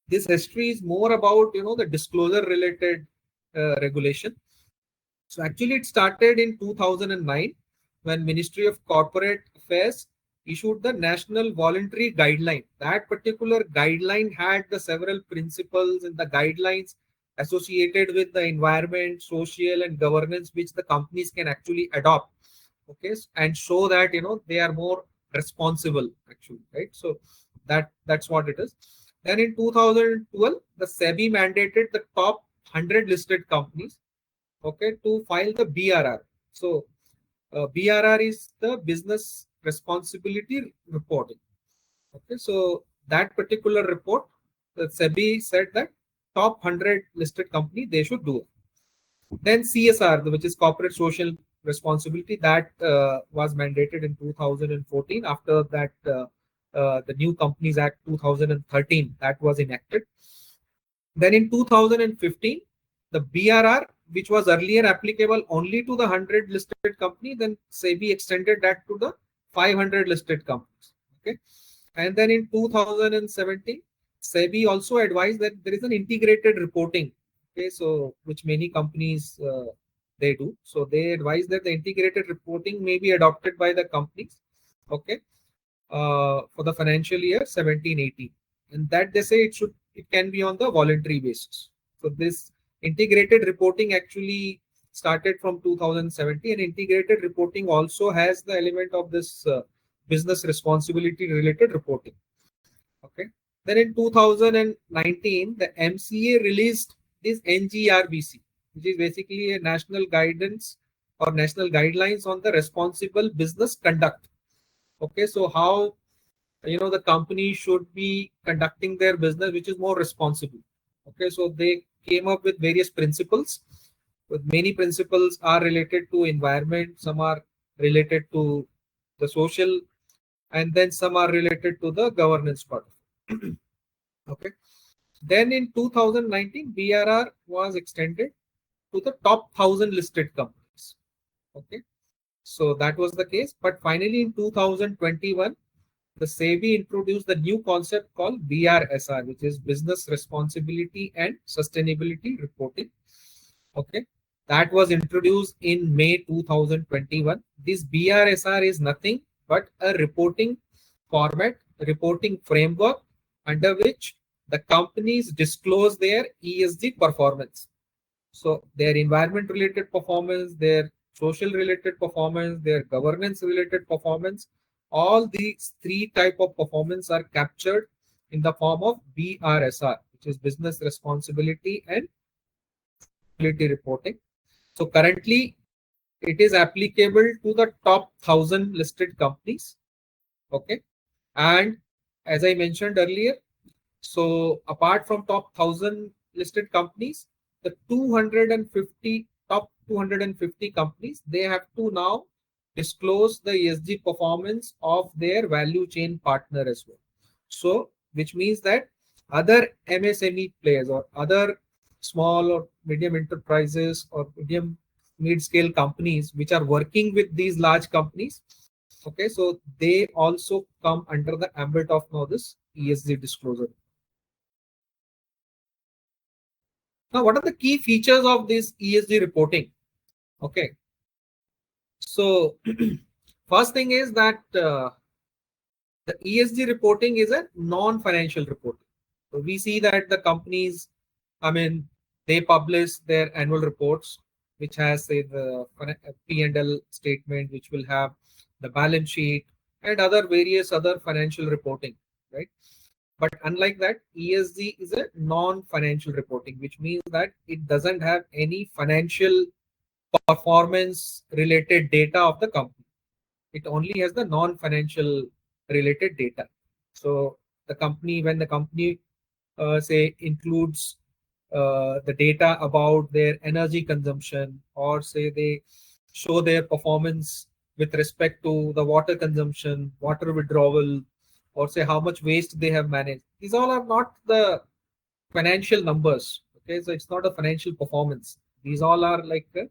this history is more about, the disclosure related regulation. So actually it started in 2009 when Ministry of Corporate Affairs issued the National Voluntary Guideline. That particular guideline had the several principles and the guidelines associated with the environment, social and governance, which the companies can actually adopt, okay, and show that, they are more responsible actually, right? So that's what it is. Then in 2012, the SEBI mandated the top 100 listed companies, okay, to file the BRR. So BRR is the business responsibility reporting. Okay, so that particular report, the SEBI said that top 100 listed company they should do it. Then CSR, which is corporate social responsibility, that was mandated in 2014. After that, the New Companies Act 2013 that was enacted. Then in 2015, the BRR, which was earlier applicable only to the 100 listed company, then SEBI extended that to the 500 listed companies. Okay, and then in 2017, SEBI also advised that there is an integrated reporting. Okay, so which many companies they do. So they advise that the integrated reporting may be adopted by the companies. Okay, for the financial year 17-18, and that they say it can be on the voluntary basis. So this integrated reporting actually started from 2017, and integrated reporting also has the element of this business responsibility related reporting. Okay, then in 2019, the MCA released this NGRBC, which is basically a national guidance or national guidelines on the responsible business conduct. Okay, so how, the company should be conducting their business which is more responsible. Okay, so they came up with various principles, but many principles are related to environment, some are related to the social, and then some are related to the governance part. Okay, Then in 2019, BRR was extended to the top 1,000 listed companies. Okay, so that was the case. But finally, in 2021, the SEBI introduced the new concept called BRSR, which is Business Responsibility and Sustainability Reporting. Okay, that was introduced in May 2021. This BRSR is nothing but a reporting format, reporting framework under which the companies disclose their ESG performance. So their environment related performance, their social related performance, their governance related performance, all these three type of performance are captured in the form of BRSR, which is business responsibility and sustainability reporting. So currently it is applicable to the top 1,000 listed companies. Okay. And as I mentioned earlier, so apart from top 1,000 listed companies, the 250 top 250 companies, they have to now disclose the ESG performance of their value chain partner as well. So which means that other MSME players or other small or medium enterprises or medium mid-scale companies which are working with these large companies, okay, so they also come under the ambit of now this ESG disclosure. Now, what are the key features of this ESG reporting? Okay, so first thing is that the ESG reporting is a non-financial reporting. So we see that the companies, I mean, they publish their annual reports, which has say the P&L statement, which will have the balance sheet and other various other financial reporting, right? But unlike that, ESG is a non-financial reporting, which means that it doesn't have any financial performance related data of the company. It only has the non-financial related data. So the company, when the company say includes the data about their energy consumption, or say they show their performance with respect to the water consumption, water withdrawal, or say how much waste they have managed. These all are not the financial numbers. Okay, so it's not a financial performance. These all are like the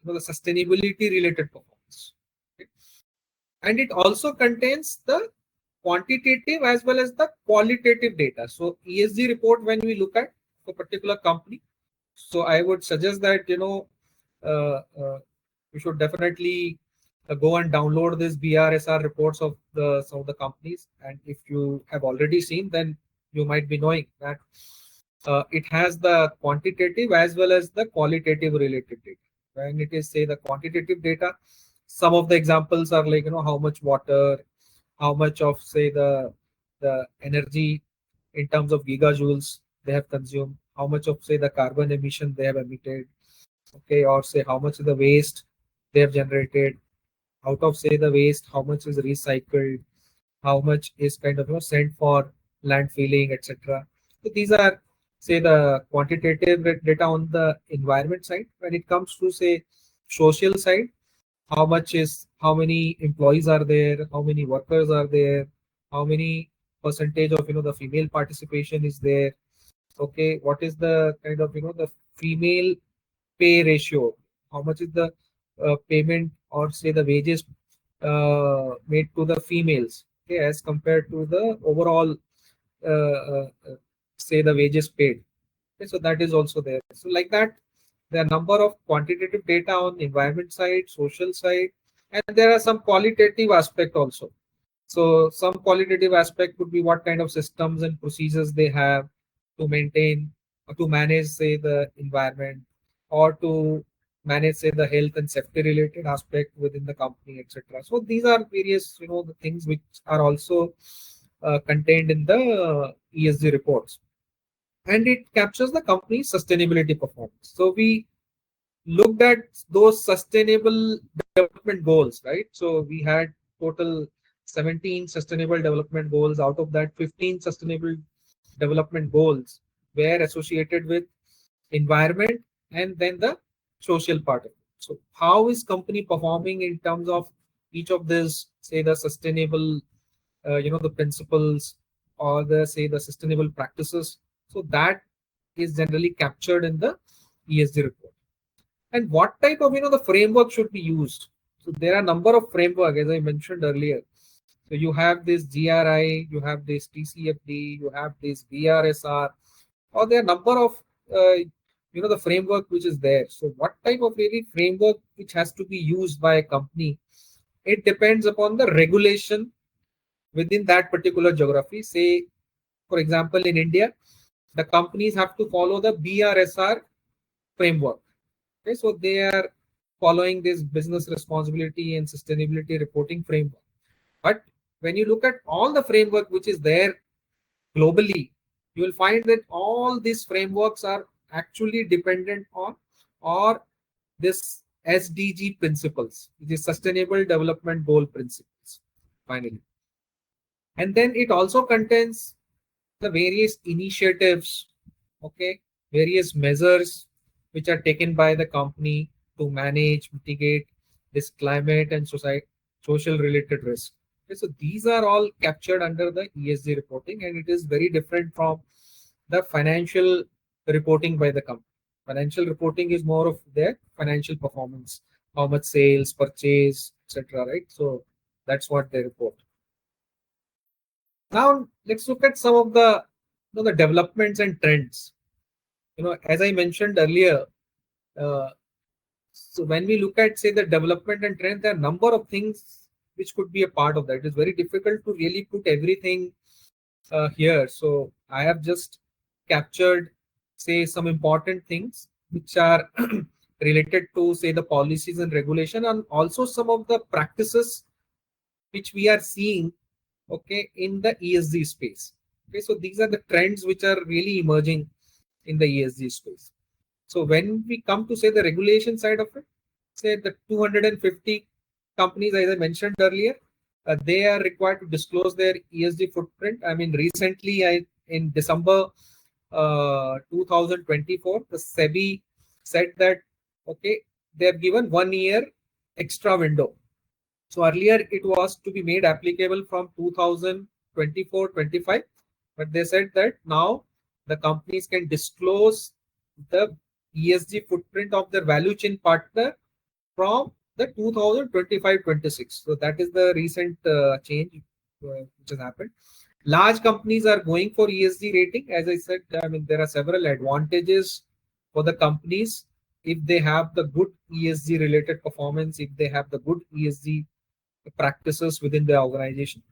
sustainability related performance. Okay. And it also contains the quantitative as well as the qualitative data. So ESG report, when we look at a particular company, so I would suggest that you should definitely go and download this BRSR reports of the some of the companies. And if you have already seen, then you might be knowing that it has the quantitative as well as the qualitative related data. When it is say the quantitative data, some of the examples are like how much water, how much of say the energy in terms of gigajoules they have consumed, how much of say the carbon emission they have emitted, okay, or say how much of the waste they have generated, out of say the waste how much is recycled, how much is kind of sent for landfilling, etc. So these are say the quantitative data on the environment side. When it comes to say social side, how much is, how many employees are there, how many workers are there, how many percentage of the female participation is there, okay, what is the kind of the female pay ratio, how much is the payment or say the wages made to the females, okay, as compared to the overall say the wages paid. Okay, so that is also there. So like that, there are number of quantitative data on environment side, social side, and there are some qualitative aspect also. So some qualitative aspect could be what kind of systems and procedures they have to maintain or to manage say the environment, or to manage say the health and safety related aspect within the company, etc. So these are various the things which are also contained in the ESG reports, and it captures the company's sustainability performance. So we looked at those sustainable development goals, right? So we had total 17 sustainable development goals. Out of that, 15 sustainable development goals were associated with environment and then the social part of it. So how is company performing in terms of each of these, say the sustainable, the principles or the say the sustainable practices So that is generally captured in the ESG report. And what type of the framework should be used? So there are a number of framework, as I mentioned earlier. So you have this GRI, you have this TCFD, you have this BRSR, or there are number of the framework which is there. So what type of really framework which has to be used by a company? It depends upon the regulation within that particular geography. Say, for example, in India, the companies have to follow the BRSR framework. Okay, so they are following this business responsibility and sustainability reporting framework. But when you look at all the framework which is there globally, you will find that all these frameworks are actually dependent on or this SDG principles, which is Sustainable Development Goal principles, finally. And then it also contains the various initiatives, okay, various measures which are taken by the company to manage, mitigate this climate and social related risk. Okay, so these are all captured under the ESG reporting, and it is very different from the financial reporting by the company. Financial reporting is more of their financial performance, how much sales, purchase, etc. Right? So that's what they report. Now let's look at some of the developments and trends. As I mentioned earlier, uh, so when we look at say the development and trend, there are a number of things which could be a part of that. It is very difficult to really put everything here. So I have just captured say some important things which are related to say the policies and regulation, and also some of the practices which we are seeing, okay, in the ESG space. Okay, so these are the trends which are really emerging in the ESG space. So when we come to say the regulation side of it, say the 250 companies, as I mentioned earlier, they are required to disclose their ESG footprint. I mean, recently, in December 2024, the SEBI said that, okay, they have given 1 year extra window. So earlier it was to be made applicable from 2024-25, but they said that now the companies can disclose the ESG footprint of their value chain partner from the 2025-26. So that is the recent change which has happened. Large companies are going for ESG rating. As I said, I mean, there are several advantages for the companies if they have the good ESG related performance, if they have the good ESG practices within the organization.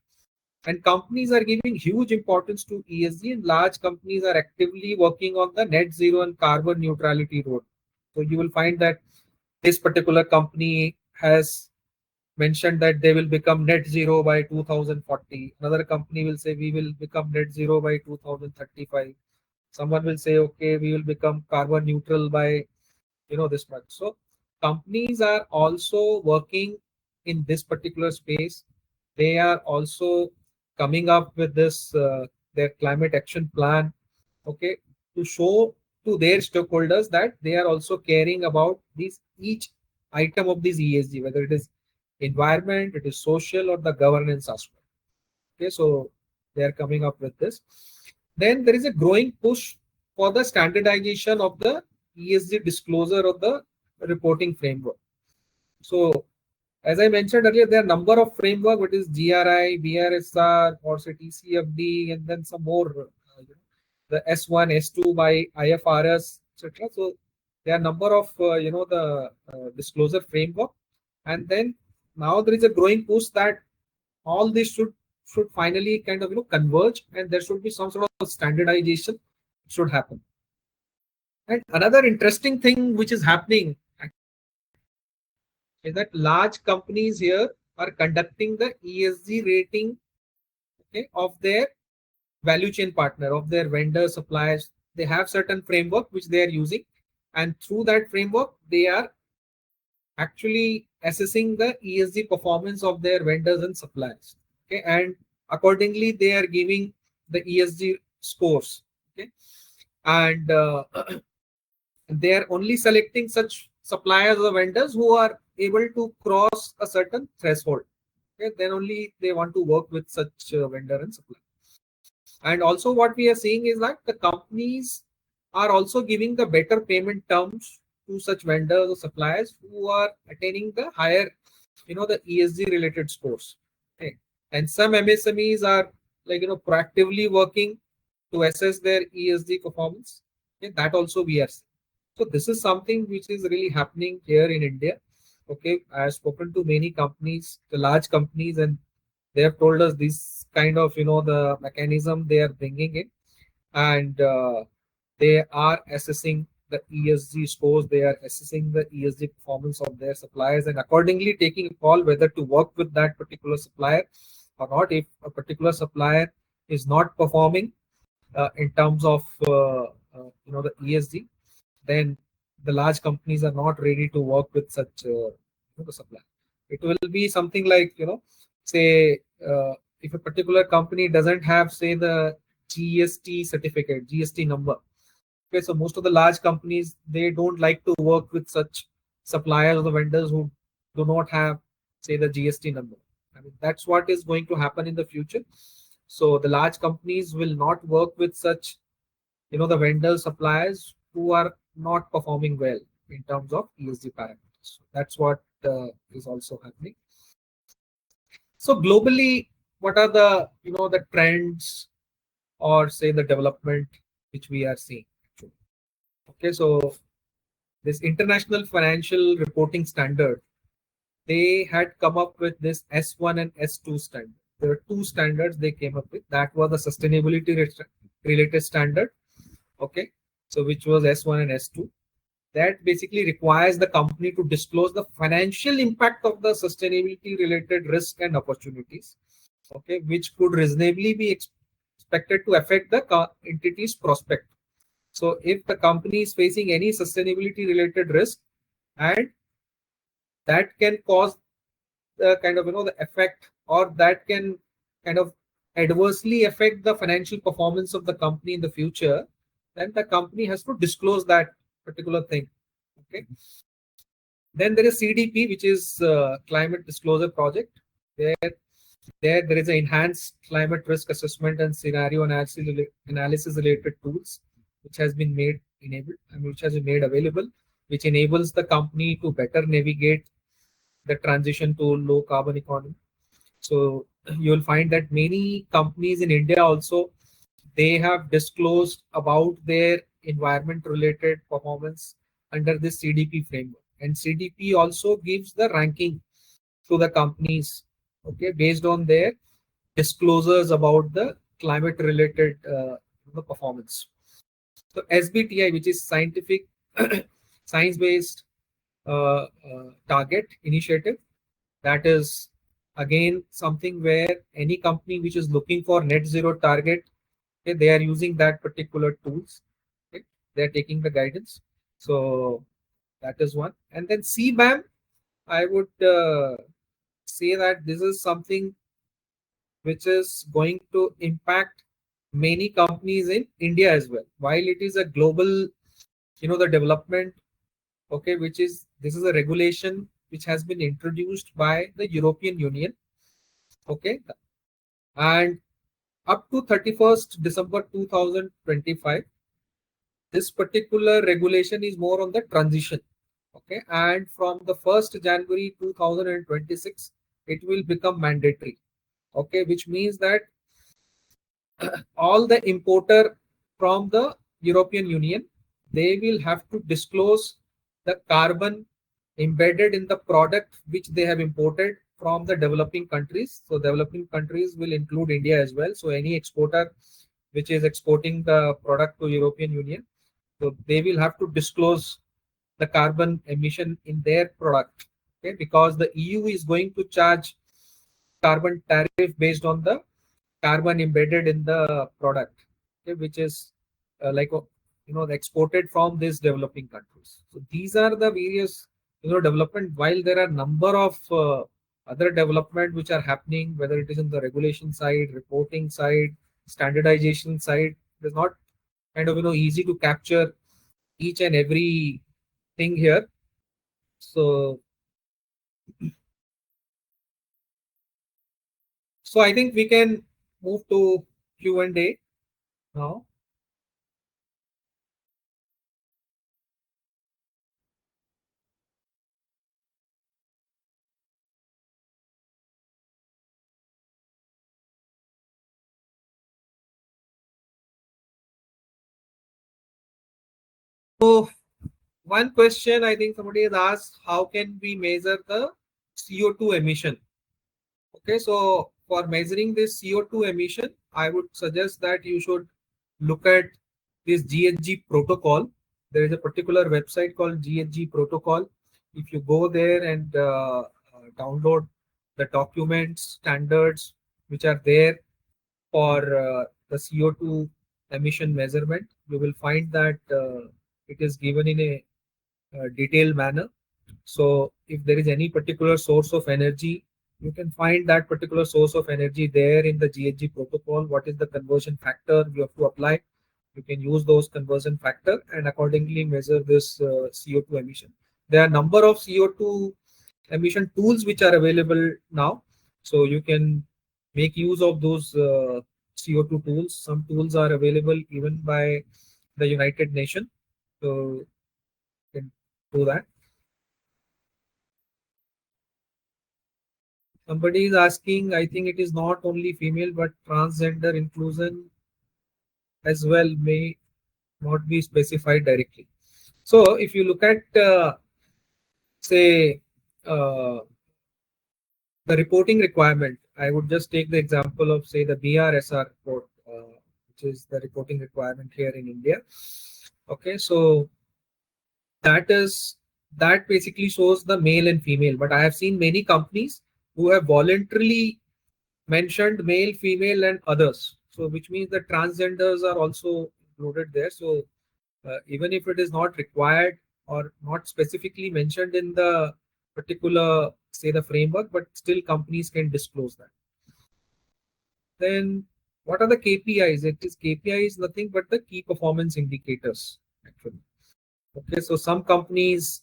And companies are giving huge importance to ESG, and large companies are actively working on the net zero and carbon neutrality road. So you will find that this particular company has mentioned that they will become net zero by 2040. Another company will say we will become net zero by 2035. Someone will say, okay, we will become carbon neutral by this much. So companies are also working in this particular space. They are also coming up with this their climate action plan, okay, to show to their stakeholders that they are also caring about these each item of this ESG, whether it is environment, it is social, or the governance aspect. Okay, so they are coming up with this. Then there is a growing push for the standardization of the ESG disclosure of the reporting framework. So as I mentioned earlier, there are a number of framework, which is GRI, BRSR, or say TCFD, and then some more, the S1, S2 by IFRS, etc. So there are a number of the disclosure framework, and then now there is a growing push that all this should finally kind of converge, and there should be some sort of standardization should happen. And another interesting thing which is happening is that large companies here are conducting the ESG rating, okay, of their value chain partner, of their vendor suppliers. They have certain framework which they are using, and through that framework they are actually assessing the ESG performance of their vendors and suppliers. Okay, and accordingly they are giving the ESG scores. Okay, and they are only selecting such suppliers or vendors who are able to cross a certain threshold. Okay, then only they want to work with such vendor and supplier. And also what we are seeing is that the companies are also giving the better payment terms to such vendors or suppliers who are attaining the higher, the ESG related scores. Okay. And some MSMEs are like, proactively working to assess their ESG performance. Okay. That also we are seeing. So this is something which is really happening here in India. Okay. I have spoken to many companies, the large companies, and they have told us this kind of, the mechanism they are bringing in, and they are assessing the ESG scores, they are assessing the ESG performance of their suppliers, and accordingly taking a call whether to work with that particular supplier or not. If a particular supplier is not performing in terms of the ESG, then the large companies are not ready to work with such the supplier. It will be something like, say if a particular company doesn't have, say, the GST certificate, GST number. Okay, so most of the large companies, they don't like to work with such suppliers or the vendors who do not have, say, the GST number. I mean, that's what is going to happen in the future. So the large companies will not work with such, the vendors, suppliers who are not performing well in terms of ESG parameters. So that's what is also happening. So globally, what are the, the trends or say the development which we are seeing? Okay, so this International Financial Reporting Standard, they had come up with this S1 and S2 standard. There are two standards they came up with. That was the sustainability related standard. Okay, so which was S1 and S2. That basically requires the company to disclose the financial impact of the sustainability related risk and opportunities, okay, which could reasonably be expected to affect the entity's prospect. So if the company is facing any sustainability related risk, and that can cause the kind of, the effect, or that can kind of adversely affect the financial performance of the company in the future, then the company has to disclose that particular thing. Okay. Then there is CDP, which is Climate Disclosure Project. There is an enhanced climate risk assessment and scenario analysis related tools, which has been made enabled and which has been made available, which enables the company to better navigate the transition to low carbon economy. So you'll find that many companies in India also, they have disclosed about their environment related performance under this CDP framework. And CDP also gives the ranking to the companies, okay, based on their disclosures about the climate related performance. So SBTI, which is scientific science based target initiative, that is again something where any company which is looking for net zero target, okay, they are using that particular tools. Okay, they are taking the guidance. So that is one. And then CBAM, I would say that this is something which is going to impact many companies in India as well. While it is a global, the development, okay, this is a regulation which has been introduced by the European Union, okay, and up to 31st December 2025, this particular regulation is more on the transition, okay, and from the 1st January 2026, it will become mandatory, okay, which means that all the importer from the European Union, they will have to disclose the carbon embedded in the product which they have imported from the developing countries. So developing countries will include India as well. So any exporter which is exporting the product to European Union, so they will have to disclose the carbon emission in their product, okay, because the EU is going to charge carbon tariff based on the carbon embedded in the product, okay, which is exported from these developing countries. So these are the various development. While there are number of other development which are happening, whether it is in the regulation side, reporting side, standardization side, it is not kind of easy to capture each and every thing here. So I think we can move to Q&A. now. So one question I think somebody has asked, how can we measure the CO2 emission? Okay, so for measuring this CO2 emission, I would suggest that you should look at this GHG protocol. There is a particular website called GHG protocol. If you go there and download the documents, standards which are there for the CO2 emission measurement, you will find that it is given in a detailed manner. So if there is any particular source of energy, you can find that particular source of energy there in the GHG protocol. What is the conversion factor you have to apply? You can use those conversion factor and accordingly measure this CO2 emission. There are a number of CO2 emission tools which are available now. So you can make use of those CO2 tools. Some tools are available even by the United Nations. So you can do that. Somebody is asking, I think it is not only female, but transgender inclusion as well may not be specified directly. So if you look at, say, the reporting requirement, I would just take the example of, say, the BRSR report, which is the reporting requirement here in India. Okay, so that is that basically shows the male and female. But I have seen many companies who have voluntarily mentioned male, female, and others. So, which means that transgenders are also included there. So, even if it is not required or not specifically mentioned in the particular, say, the framework, but still companies can disclose that. Then, what are the KPIs? It is KPI is nothing but the key performance indicators, actually. Okay, so some companies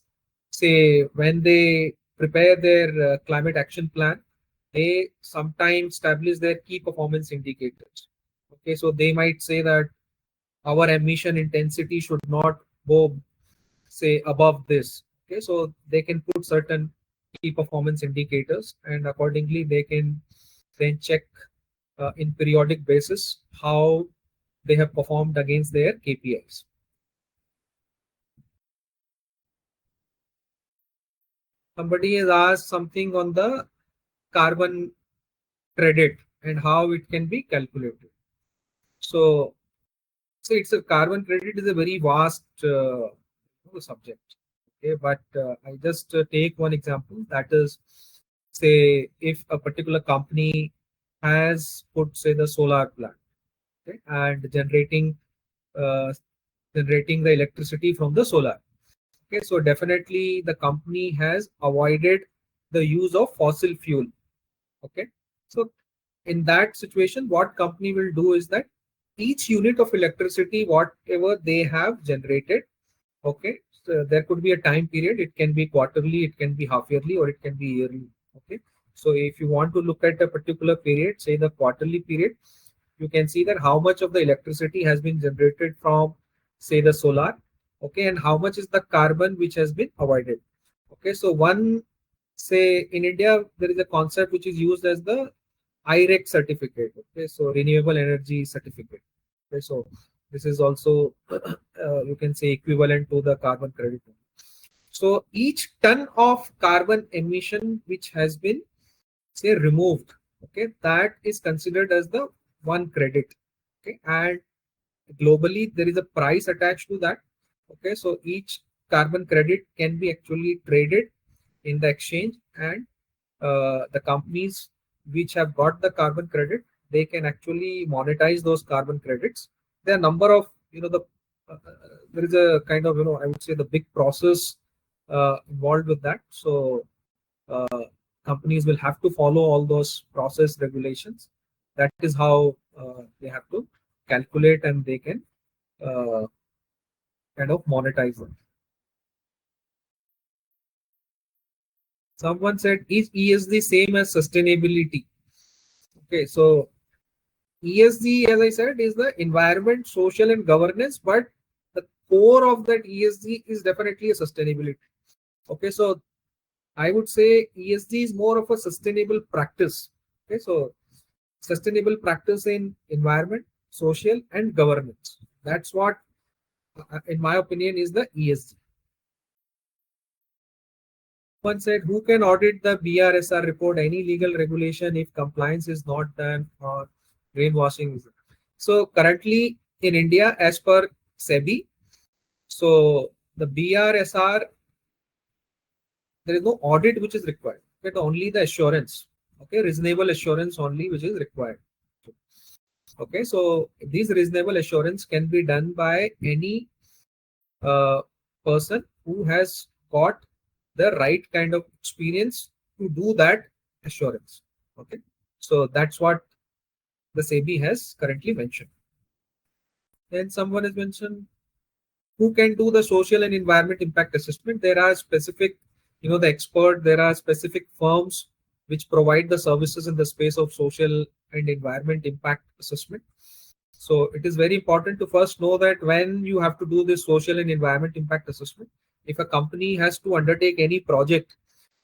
say when they prepare their climate action plan, they sometimes establish their key performance indicators. Okay, so they might say that our emission intensity should not go, say, above this. Okay, so they can put certain key performance indicators, and accordingly they can then check in periodic basis how they have performed against their KPIs. Somebody has asked something on the carbon credit and how it can be calculated. So, it's a carbon credit is a very vast subject. Okay, but I just take one example. That is, say, if a particular company has put, say, the solar plant, okay, and uh, generating the electricity from the solar. Okay, so definitely the company has avoided the use of fossil fuel. Okay, so in that situation, what company will do is that each unit of electricity, whatever they have generated, okay, so there could be a time period. It can be quarterly, it can be half yearly, or it can be yearly. Okay, so if you want to look at a particular period, say the quarterly period, you can see that how much of the electricity has been generated from, say, the solar. Okay, and how much is the carbon which has been avoided. Okay, so one, say, in India there is a concept which is used as the IREC certificate. Okay, so renewable energy certificate. Okay, so this is also you can say equivalent to the carbon credit. So each ton of carbon emission which has been, say, removed, okay, that is considered as the one credit. Okay, and globally there is a price attached to that. Okay, so each carbon credit can be actually traded in the exchange, and the companies which have got the carbon credit, they can actually monetize those carbon credits. There are a number of, the there is a kind of, I would say, the big process involved with that. So uh, companies will have to follow all those process regulations. That is how they have to calculate, and they can uh, kind of monetize them. Someone said, is ESG same as sustainability? Okay, so ESG, as I said, is the environment, social, and governance, but the core of that ESG is definitely a sustainability. Okay, so I would say ESG is more of a sustainable practice. Okay, so sustainable practice in environment, social, and governance. That's what, in my opinion, is the ESG. One said, who can audit the BRSR report? Any legal regulation if compliance is not done or greenwashing is. So currently in India, as per SEBI, so the BRSR, there is no audit which is required. But only the assurance. Okay, reasonable assurance only which is required. Okay, so these reasonable assurance can be done by any uh, person who has got the right kind of experience to do that assurance. Okay, so that's what the SEBI has currently mentioned. Then someone has mentioned who can do the social and environment impact assessment. There are specific, the expert, there are specific firms which provide the services in the space of social and environment impact assessment. So it is very important to first know that when you have to do this social and environment impact assessment, if a company has to undertake any project,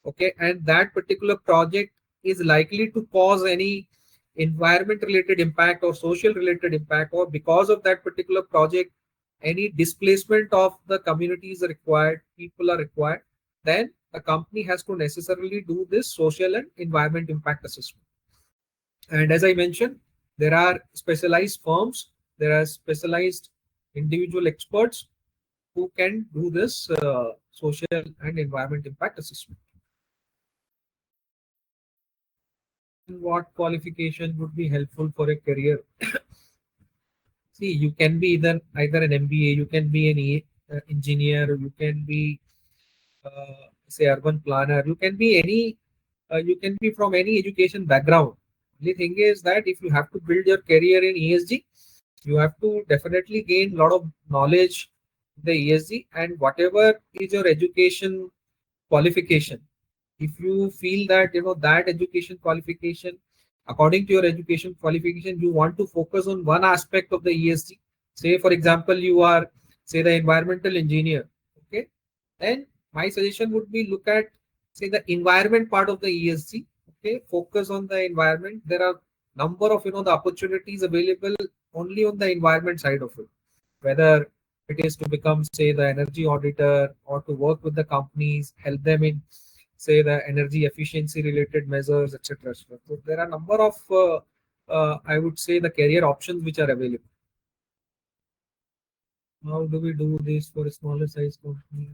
okay, and that particular project is likely to cause any environment related impact or social related impact, or because of that particular project any displacement of the communities are required, people are required, then the company has to necessarily do this social and environment impact assessment. And as I mentioned, there are specialized firms, there are specialized individual experts who can do this social and environment impact assessment. What qualification would be helpful for a career? See, you can be either an MBA, you can be an engineer, you can be say urban planner, you can be any, you can be from any education background. The thing is that if you have to build your career in ESG, you have to definitely gain a lot of knowledge in the ESG, and whatever is your education qualification, if you feel that that education qualification, according to your education qualification, you want to focus on one aspect of the ESG, say for example you are say the environmental engineer, okay, then my suggestion would be look at say the environment part of the ESG, okay, focus on the environment. There are number of the opportunities available only on the environment side of it, whether it is to become say the energy auditor or to work with the companies, help them in say the energy efficiency related measures, etc. So there are a number of I would say the career options which are available. How do we do this for a smaller size company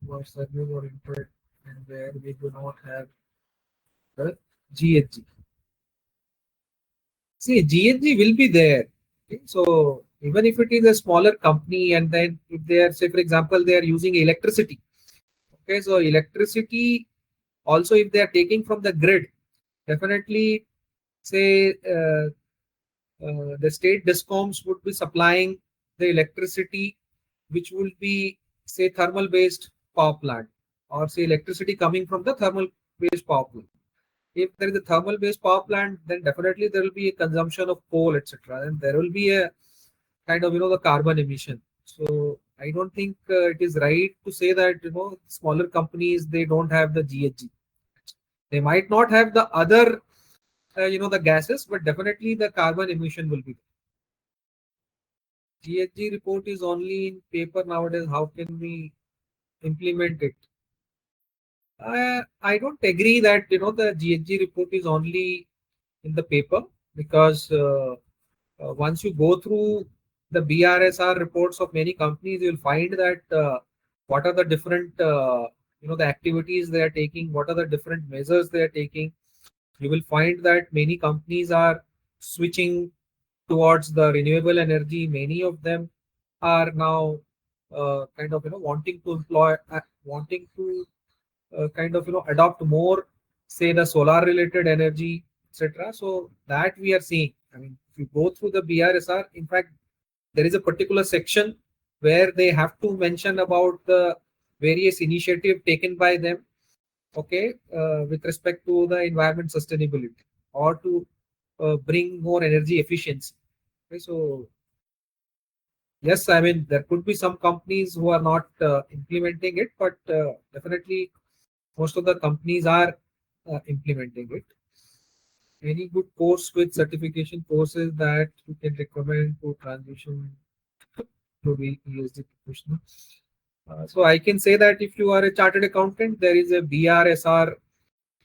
who are service oriented and where we do not have the GHG? See, GHG will be there. Okay? So even if it is a smaller company, and then if they are say for example they are using electricity, okay, so electricity also if they are taking from the grid, definitely say the state discoms would be supplying the electricity which will be say thermal based power plant, or say electricity coming from the thermal based power plant. If there is a thermal based power plant, then definitely there will be a consumption of coal, etc., and there will be a kind of the carbon emission. So I don't think it is right to say that smaller companies they don't have the GHG. They might not have the other the gases, but definitely the carbon emission will be there. GHG report is only in paper nowadays. How can we implement it? I don't agree that the GHG report is only in the paper, because once you go through the BRSR reports of many companies, you'll find that what are the different the activities they are taking, what are the different measures they are taking. You will find that many companies are switching towards the renewable energy. Many of them are now kind of wanting to employ, wanting to kind of adopt more, say the solar related energy, etc. So that we are seeing. I mean, if you go through the BRSR, in fact, there is a particular section where they have to mention about the various initiative taken by them, okay, with respect to the environment sustainability, or to bring more energy efficiency. Okay, so yes, I mean there could be some companies who are not implementing it, but definitely most of the companies are implementing it. Any good course with certification courses that you can recommend to transition to be ESG professional? So I can say that if you are a chartered accountant, there is a BRSR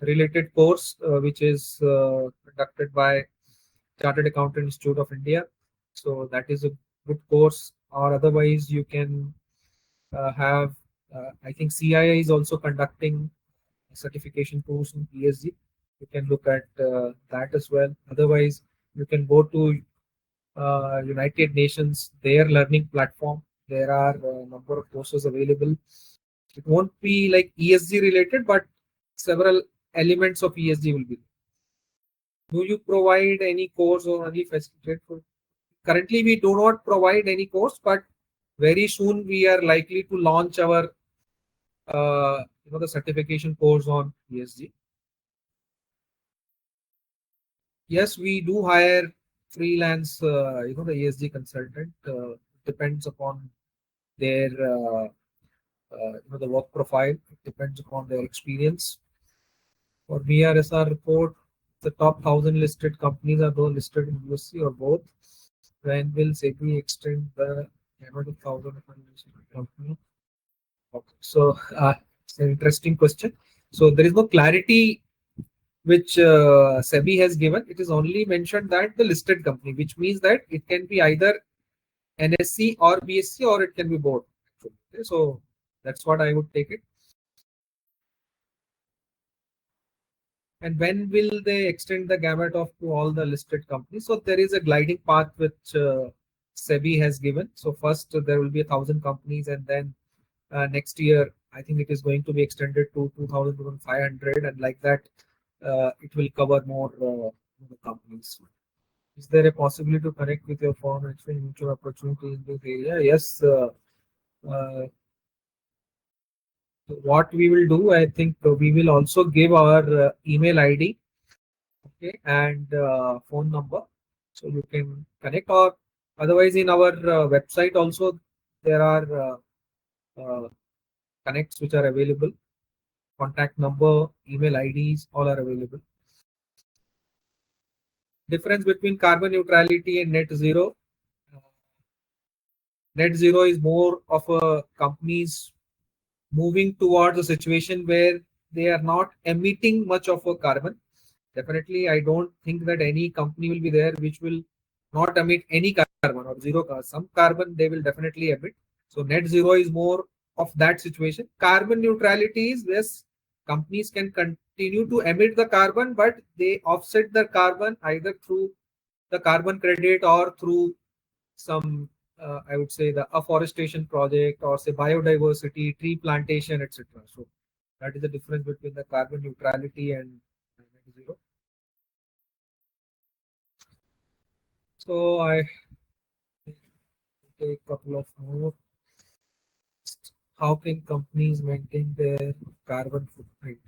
related course which is conducted by Chartered Accountant Institute of India. So that is a good course. Or otherwise, you can have. I think CII is also conducting a certification course in ESG. You can look at that as well. Otherwise, you can go to United Nations, their learning platform. There are a number of courses available. It won't be like ESG related, but several elements of ESG will be. Do you provide any course or any facilitate for? Currently, we do not provide any course, but very soon we are likely to launch our the certification course on ESG. Yes, we do hire freelance the ESG consultant. Depends upon their the work profile. It depends upon their experience. For BRSR report, the top 1,000 listed companies are those listed in USC or both. When will SEBI extend the amount of 1,000 listed company? Okay. So it's an interesting question. So there is no clarity which SEBI has given. It is only mentioned that the listed company, which means that it can be either NSE or BSC or it can be both. Okay, so that's what I would take it. And when will they extend the gamut of to all the listed companies? So there is a gliding path which SEBI has given. So first there will be 1,000 companies, and then next year I think it is going to be extended to 2,500, and like that it will cover more companies. Is there a possibility to connect with your firm and explain mutual opportunities in this area? Yes. Uh, what we will do, I think we will also give our email ID, okay, and phone number, so you can connect. Or otherwise, in our website also there are connects which are available. Contact number, email IDs, all are available. Difference between carbon neutrality and net zero. Net zero is more of a companies moving towards a situation where they are not emitting much of a carbon. Definitely, I don't think that any company will be there which will not emit any carbon or zero carbon. Some carbon they will definitely emit. So net zero is more of that situation. Carbon neutrality is, yes, companies can continue to emit the carbon, but they offset the carbon either through the carbon credit or through some I would say the afforestation project or say biodiversity, tree plantation, etc. So that is the difference between the carbon neutrality and net zero. So I take a couple of more. How can companies maintain their carbon footprint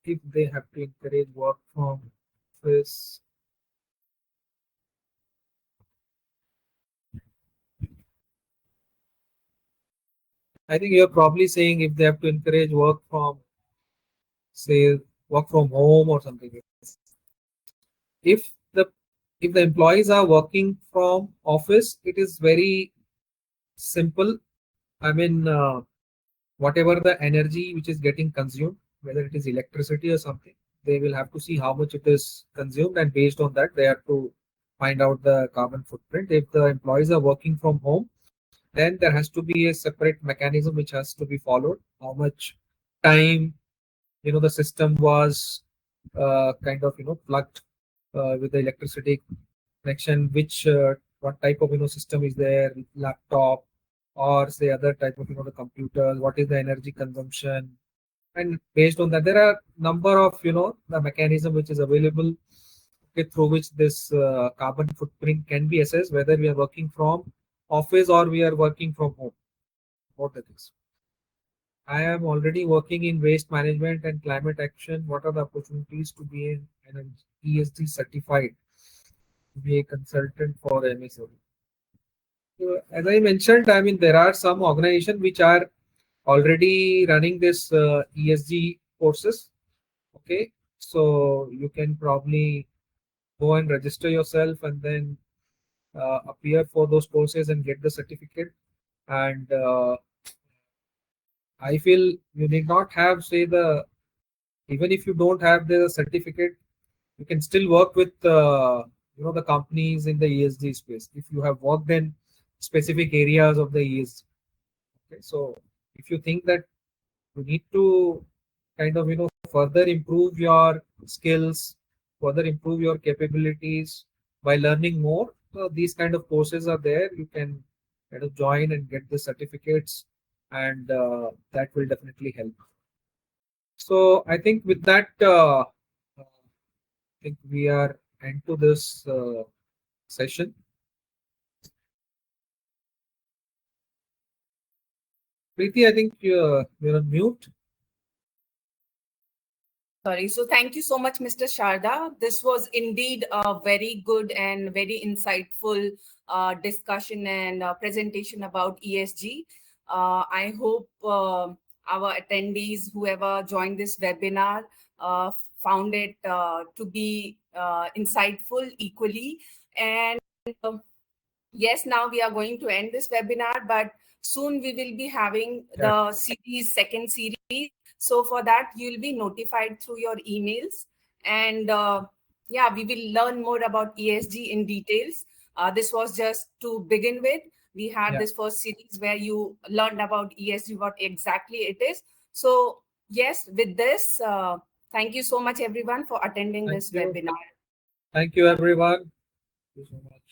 if they have to encourage work from office? I think you're probably saying if they have to encourage work from, say, work from home or something. If the employees are working from office, it is very simple. I mean, whatever the energy which is getting consumed, whether it is electricity or something, they will have to see how much it is consumed, and based on that, they have to find out the carbon footprint. If the employees are working from home, then there has to be a separate mechanism which has to be followed. How much time the system was kind of plugged with the electricity connection, which what type of system is there, laptop or say other type of the computers, what is the energy consumption, and based on that there are number of the mechanism which is available, okay, through which this carbon footprint can be assessed, whether we are working from office or we are working from home, both the things. I am already working in waste management and climate action. What are the opportunities to be an ESG certified, to be a consultant for MSME? So as I mentioned, I mean, there are some organizations which are already running this ESG courses. Okay, so you can probably go and register yourself and then appear for those courses and get the certificate. And I feel you need not have, say, even if you don't have the certificate, you can still work with the companies in the ESG space if you have worked in specific areas of the ESG. Okay, so if you think that you need to kind of further improve your skills, further improve your capabilities by learning more, these kind of courses are there. You can kind of join and get the certificates, and that will definitely help. So I think with that, I think we are into this session. Preeti, I think you're on mute. Sorry. So thank you so much, Mr. Sharda. This was indeed a very good and very insightful discussion and presentation about ESG. I hope our attendees, whoever joined this webinar, found it to be insightful equally. And yes, now we are going to end this webinar, but soon we will be having the second series. So for that, you'll be notified through your emails. And yeah, we will learn more about ESG in details. This was just to begin with. We had this first series where you learned about ESG, what exactly it is. So yes, with this, thank you so much, everyone, for attending this webinar. Thank you, everyone. Thank you so much.